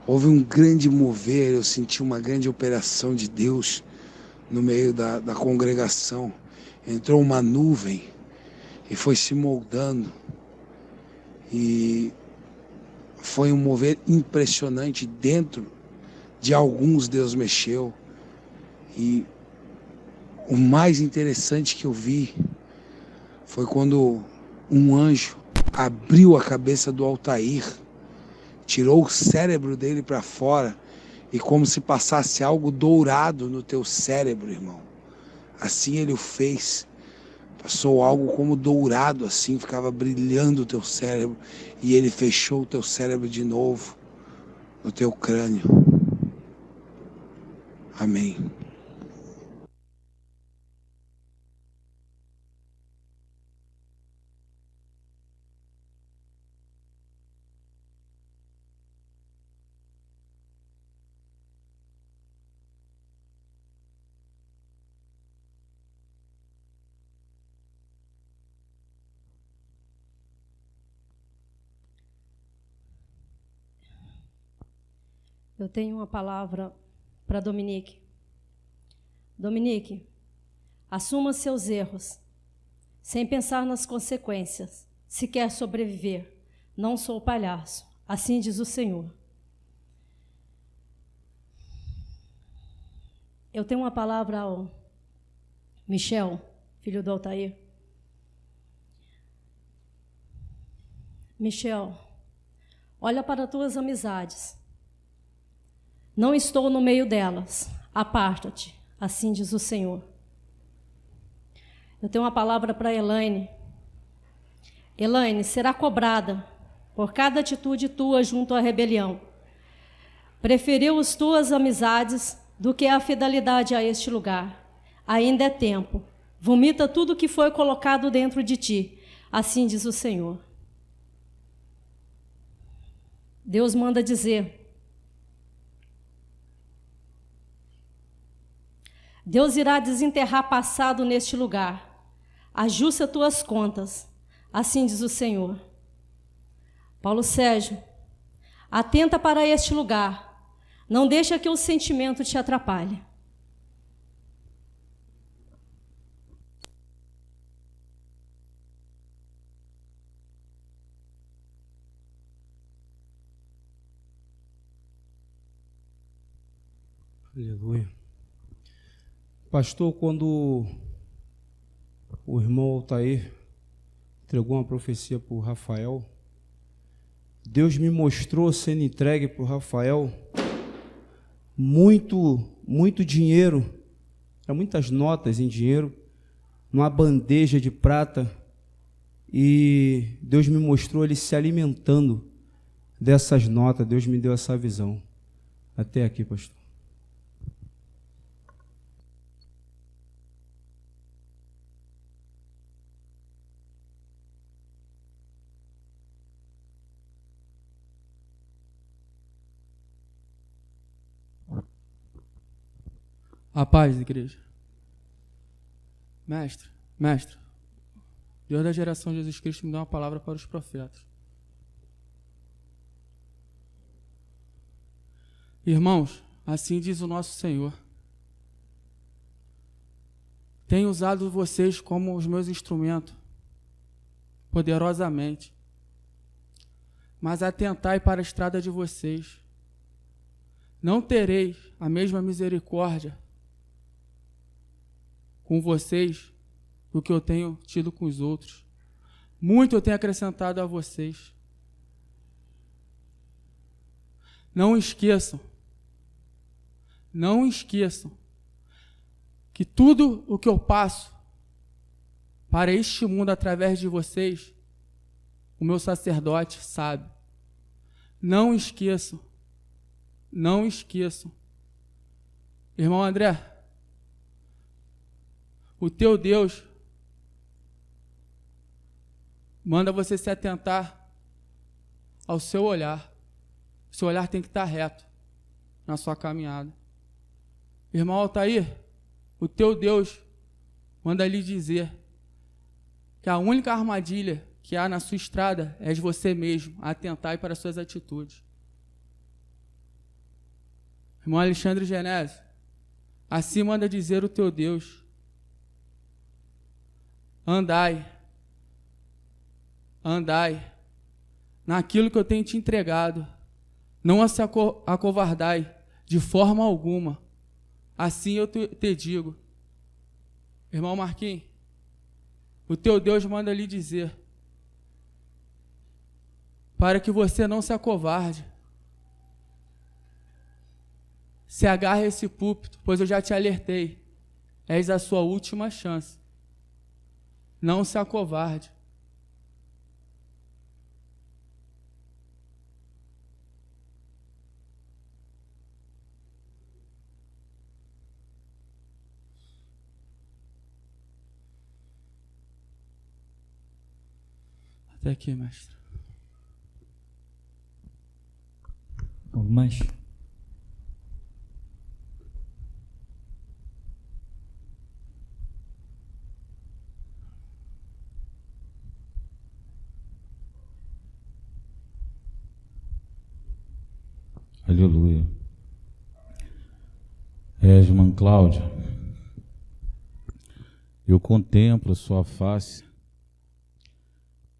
Houve um grande mover, eu senti uma grande operação de Deus no meio da congregação. Entrou uma nuvem e foi se moldando. E foi um mover impressionante. Dentro de alguns Deus mexeu. E o mais interessante que eu vi foi quando um anjo abriu a cabeça do Altair, tirou o cérebro dele para fora, e como se passasse algo dourado no teu cérebro, irmão. Assim ele o fez. Passou algo como dourado, assim, ficava brilhando o teu cérebro, e ele fechou o teu cérebro de novo no teu crânio. Amém. Eu tenho uma palavra para Dominique. Dominique, assuma seus erros, sem pensar nas consequências. Se quer sobreviver, não sou palhaço. Assim diz o Senhor. Eu tenho uma palavra ao Michel, filho do Altair. Michel, olha para tuas amizades. Não estou no meio delas. Aparta-te, assim diz o Senhor. Eu tenho uma palavra para Elaine. Elaine será cobrada por cada atitude tua junto à rebelião. Preferiu as tuas amizades do que a fidelidade a este lugar. Ainda é tempo. Vomita tudo que foi colocado dentro de ti. Assim diz o Senhor. Deus manda dizer: Deus irá desenterrar passado neste lugar. Ajusta tuas contas. Assim diz o Senhor. Paulo Sérgio, atenta para este lugar. Não deixa que o sentimento te atrapalhe. Aleluia. Pastor, quando o irmão Altair entregou uma profecia para o Rafael, Deus me mostrou sendo entregue para o Rafael muito dinheiro, muitas notas em dinheiro, numa bandeja de prata, e Deus me mostrou ele se alimentando dessas notas. Deus me deu essa visão. Até aqui, pastor. A paz, igreja. Mestre, Deus da geração de Jesus Cristo me deu uma palavra para os profetas. Irmãos, assim diz o nosso Senhor: tenho usado vocês como os meus instrumentos, poderosamente, mas atentai para a estrada de vocês. Não tereis a mesma misericórdia com vocês do que eu tenho tido com os outros. Muito eu tenho acrescentado a vocês. Não esqueçam que tudo o que eu passo para este mundo através de vocês, o meu sacerdote sabe. Não esqueçam. Irmão André, o teu Deus manda você se atentar ao seu olhar. O seu olhar tem que estar reto na sua caminhada. Irmão Altair, o teu Deus manda lhe dizer que a única armadilha que há na sua estrada é de você mesmo atentar para as suas atitudes. Irmão Alexandre Genésio, assim manda dizer o teu Deus: andai naquilo que eu tenho te entregado, não se acovardai de forma alguma, assim eu te digo. Irmão Marquinhos, o teu Deus manda lhe dizer para que você não se acovarde. Se agarre a esse púlpito, pois eu já te alertei. És a sua última chance. Não se acovarde. Até aqui, mestre. Algo mais? Aleluia. Irmã Cláudia, eu contemplo a sua face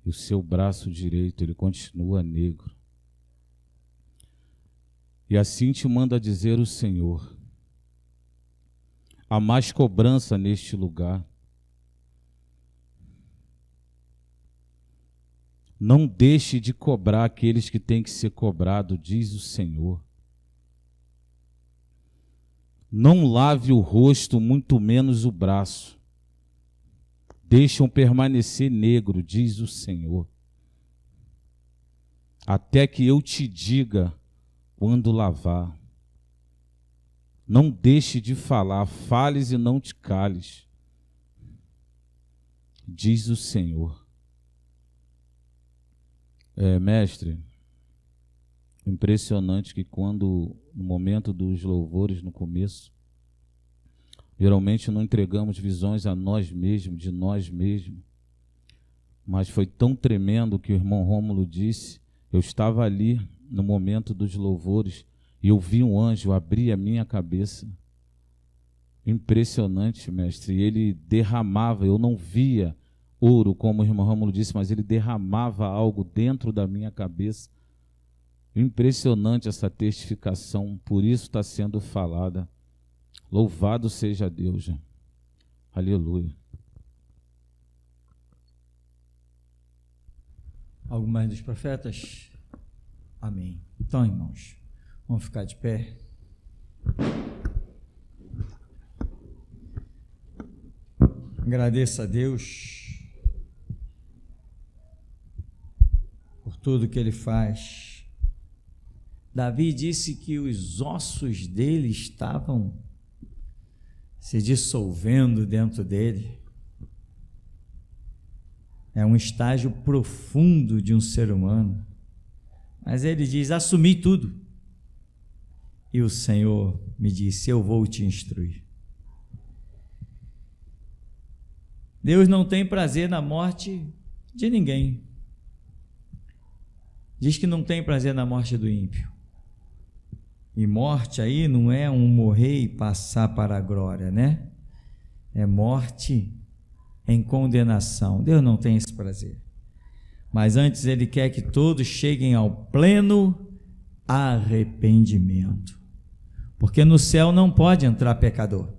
e o seu braço direito, ele continua negro. E assim te manda dizer o Senhor: há mais cobrança neste lugar. Não deixe de cobrar aqueles que têm que ser cobrados, diz o Senhor. Não lave o rosto, muito menos o braço. Deixam permanecer negro, diz o Senhor. até que eu te diga quando lavar. Não deixe de falar, fales e não te cales, diz o Senhor. Mestre, impressionante que quando, no momento dos louvores, no começo, geralmente não entregamos visões a nós mesmos, de nós mesmos, mas foi tão tremendo que o irmão Rômulo disse. Eu estava ali no momento dos louvores e eu vi um anjo abrir a minha cabeça. Impressionante, mestre. E ele derramava, eu não via ouro, como o irmão Rômulo disse, mas ele derramava algo dentro da minha cabeça. Impressionante essa testificação, por isso está sendo falada. Louvado seja Deus. Aleluia. Algo mais dos profetas? Amém. Então, irmãos, vamos ficar de pé. Agradeça a Deus por tudo que Ele faz. Davi disse que os ossos dele estavam se dissolvendo dentro dele. É um estágio profundo de um ser humano. Mas ele diz: assumi tudo. E o Senhor me disse: eu vou te instruir. Deus não tem prazer na morte de ninguém. Diz que não tem prazer na morte do ímpio. E morte aí não é um morrer e passar para a glória, né? É morte em condenação. Deus não tem esse prazer. Mas antes Ele quer que todos cheguem ao pleno arrependimento. Porque no céu não pode entrar pecador.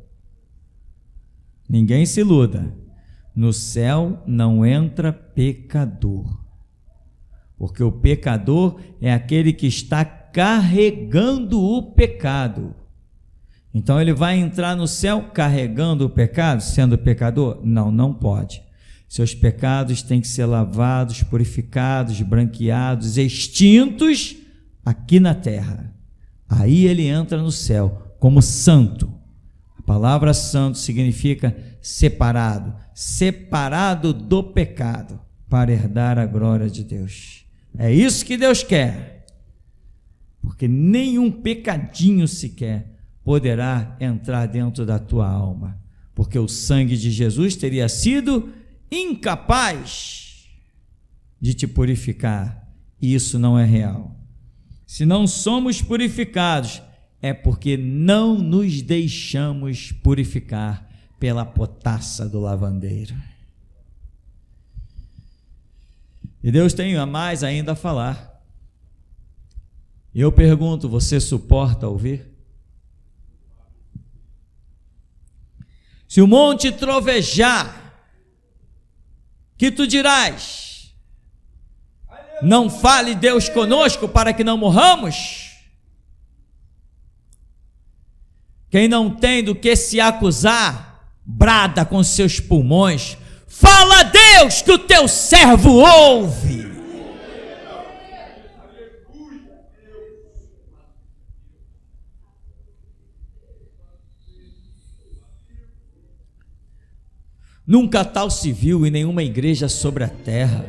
Ninguém se iluda. No céu não entra pecador. Porque o pecador é aquele que está carregando o pecado. Então ele vai entrar no céu carregando o pecado, sendo pecador? Não, não pode. Seus pecados têm que ser lavados, purificados, branqueados, extintos aqui na terra. Aí ele entra no céu como santo. A palavra santo significa separado, separado do pecado, para herdar a glória de Deus. É isso que Deus quer. Porque nenhum pecadinho sequer poderá entrar dentro da tua alma, porque o sangue de Jesus teria sido incapaz de te purificar, e isso não é real. Se não somos purificados, é porque não nos deixamos purificar pela potassa do lavandeiro. E Deus tem a mais ainda a falar. Eu pergunto: você suporta ouvir? Se o monte trovejar, que tu dirás? Não fale Deus conosco para que não morramos? Quem não tem do que se acusar, brada com seus pulmões: fala a Deus que o teu servo ouve. Nunca tal se viu em nenhuma igreja sobre a terra.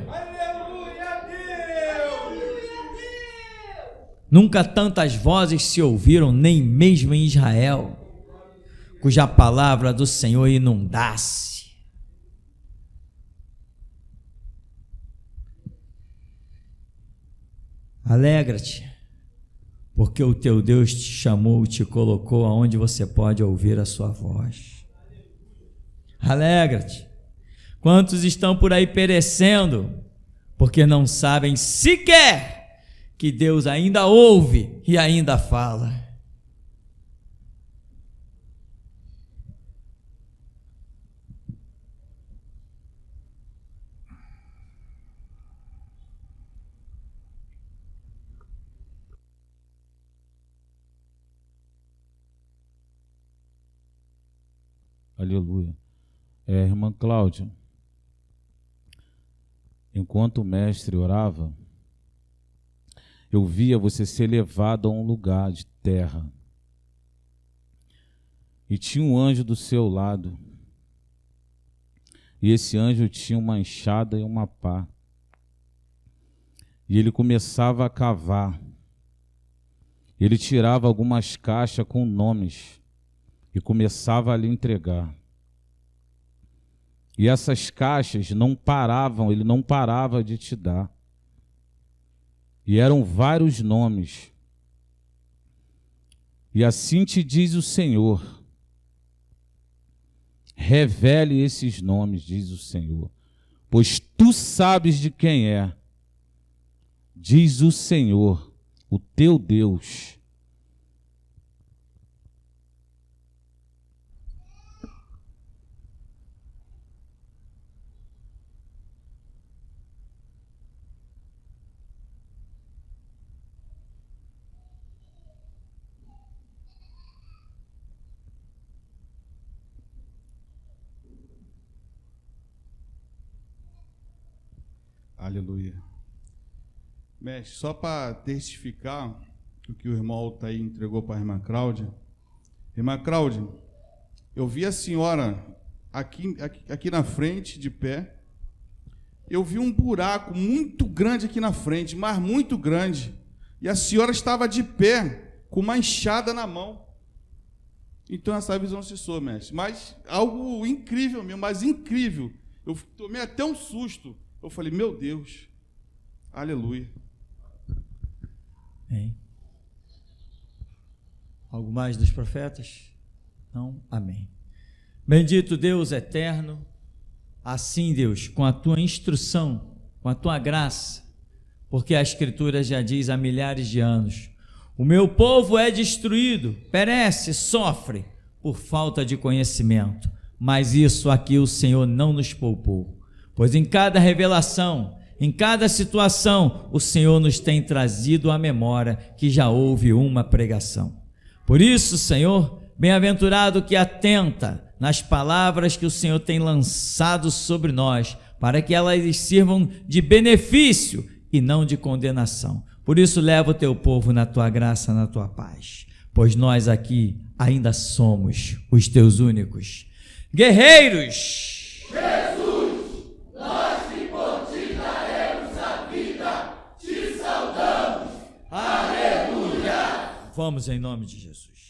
Nunca tantas vozes se ouviram, nem mesmo em Israel, cuja palavra do Senhor inundasse. Alegra-te, porque o teu Deus te chamou, te colocou aonde você pode ouvir a sua voz. Alegra-te. Quantos estão por aí perecendo, porque não sabem sequer que Deus ainda ouve e ainda fala. Aleluia. Irmã Cláudia, enquanto o mestre orava, eu via você ser levado a um lugar de terra. E tinha um anjo do seu lado. E esse anjo tinha uma enxada e uma pá. E ele começava a cavar. Ele tirava algumas caixas com nomes e começava a lhe entregar. E essas caixas não paravam, ele não parava de te dar. E eram vários nomes. E assim te diz o Senhor: revele esses nomes, diz o Senhor, pois tu sabes de quem é, diz o Senhor, o teu Deus. Aleluia. Mestre, só para testificar o que o irmão Altair entregou para a irmã Cláudia. Irmã Cláudia, eu vi a senhora aqui na frente, de pé. Eu vi um buraco muito grande aqui na frente, mas muito grande. E a senhora estava de pé, com uma enxada na mão. Então essa visão cessou, mestre. Mas algo incrível mesmo, mas incrível. Eu tomei até um susto. Eu falei, meu Deus, aleluia. Bem. Algo mais dos profetas? Não? Amém. Bendito Deus eterno, assim, Deus, com a tua instrução, com a tua graça, porque a Escritura já diz há milhares de anos: o meu povo é destruído, perece, sofre por falta de conhecimento, mas isso aqui o Senhor não nos poupou. Pois em cada revelação, em cada situação, o Senhor nos tem trazido à memória que já houve uma pregação. Por isso, Senhor, bem-aventurado que atenta nas palavras que o Senhor tem lançado sobre nós, para que elas sirvam de benefício e não de condenação. Por isso, leva o teu povo na tua graça, na tua paz, pois nós aqui ainda somos os teus únicos guerreiros. Vamos em nome de Jesus.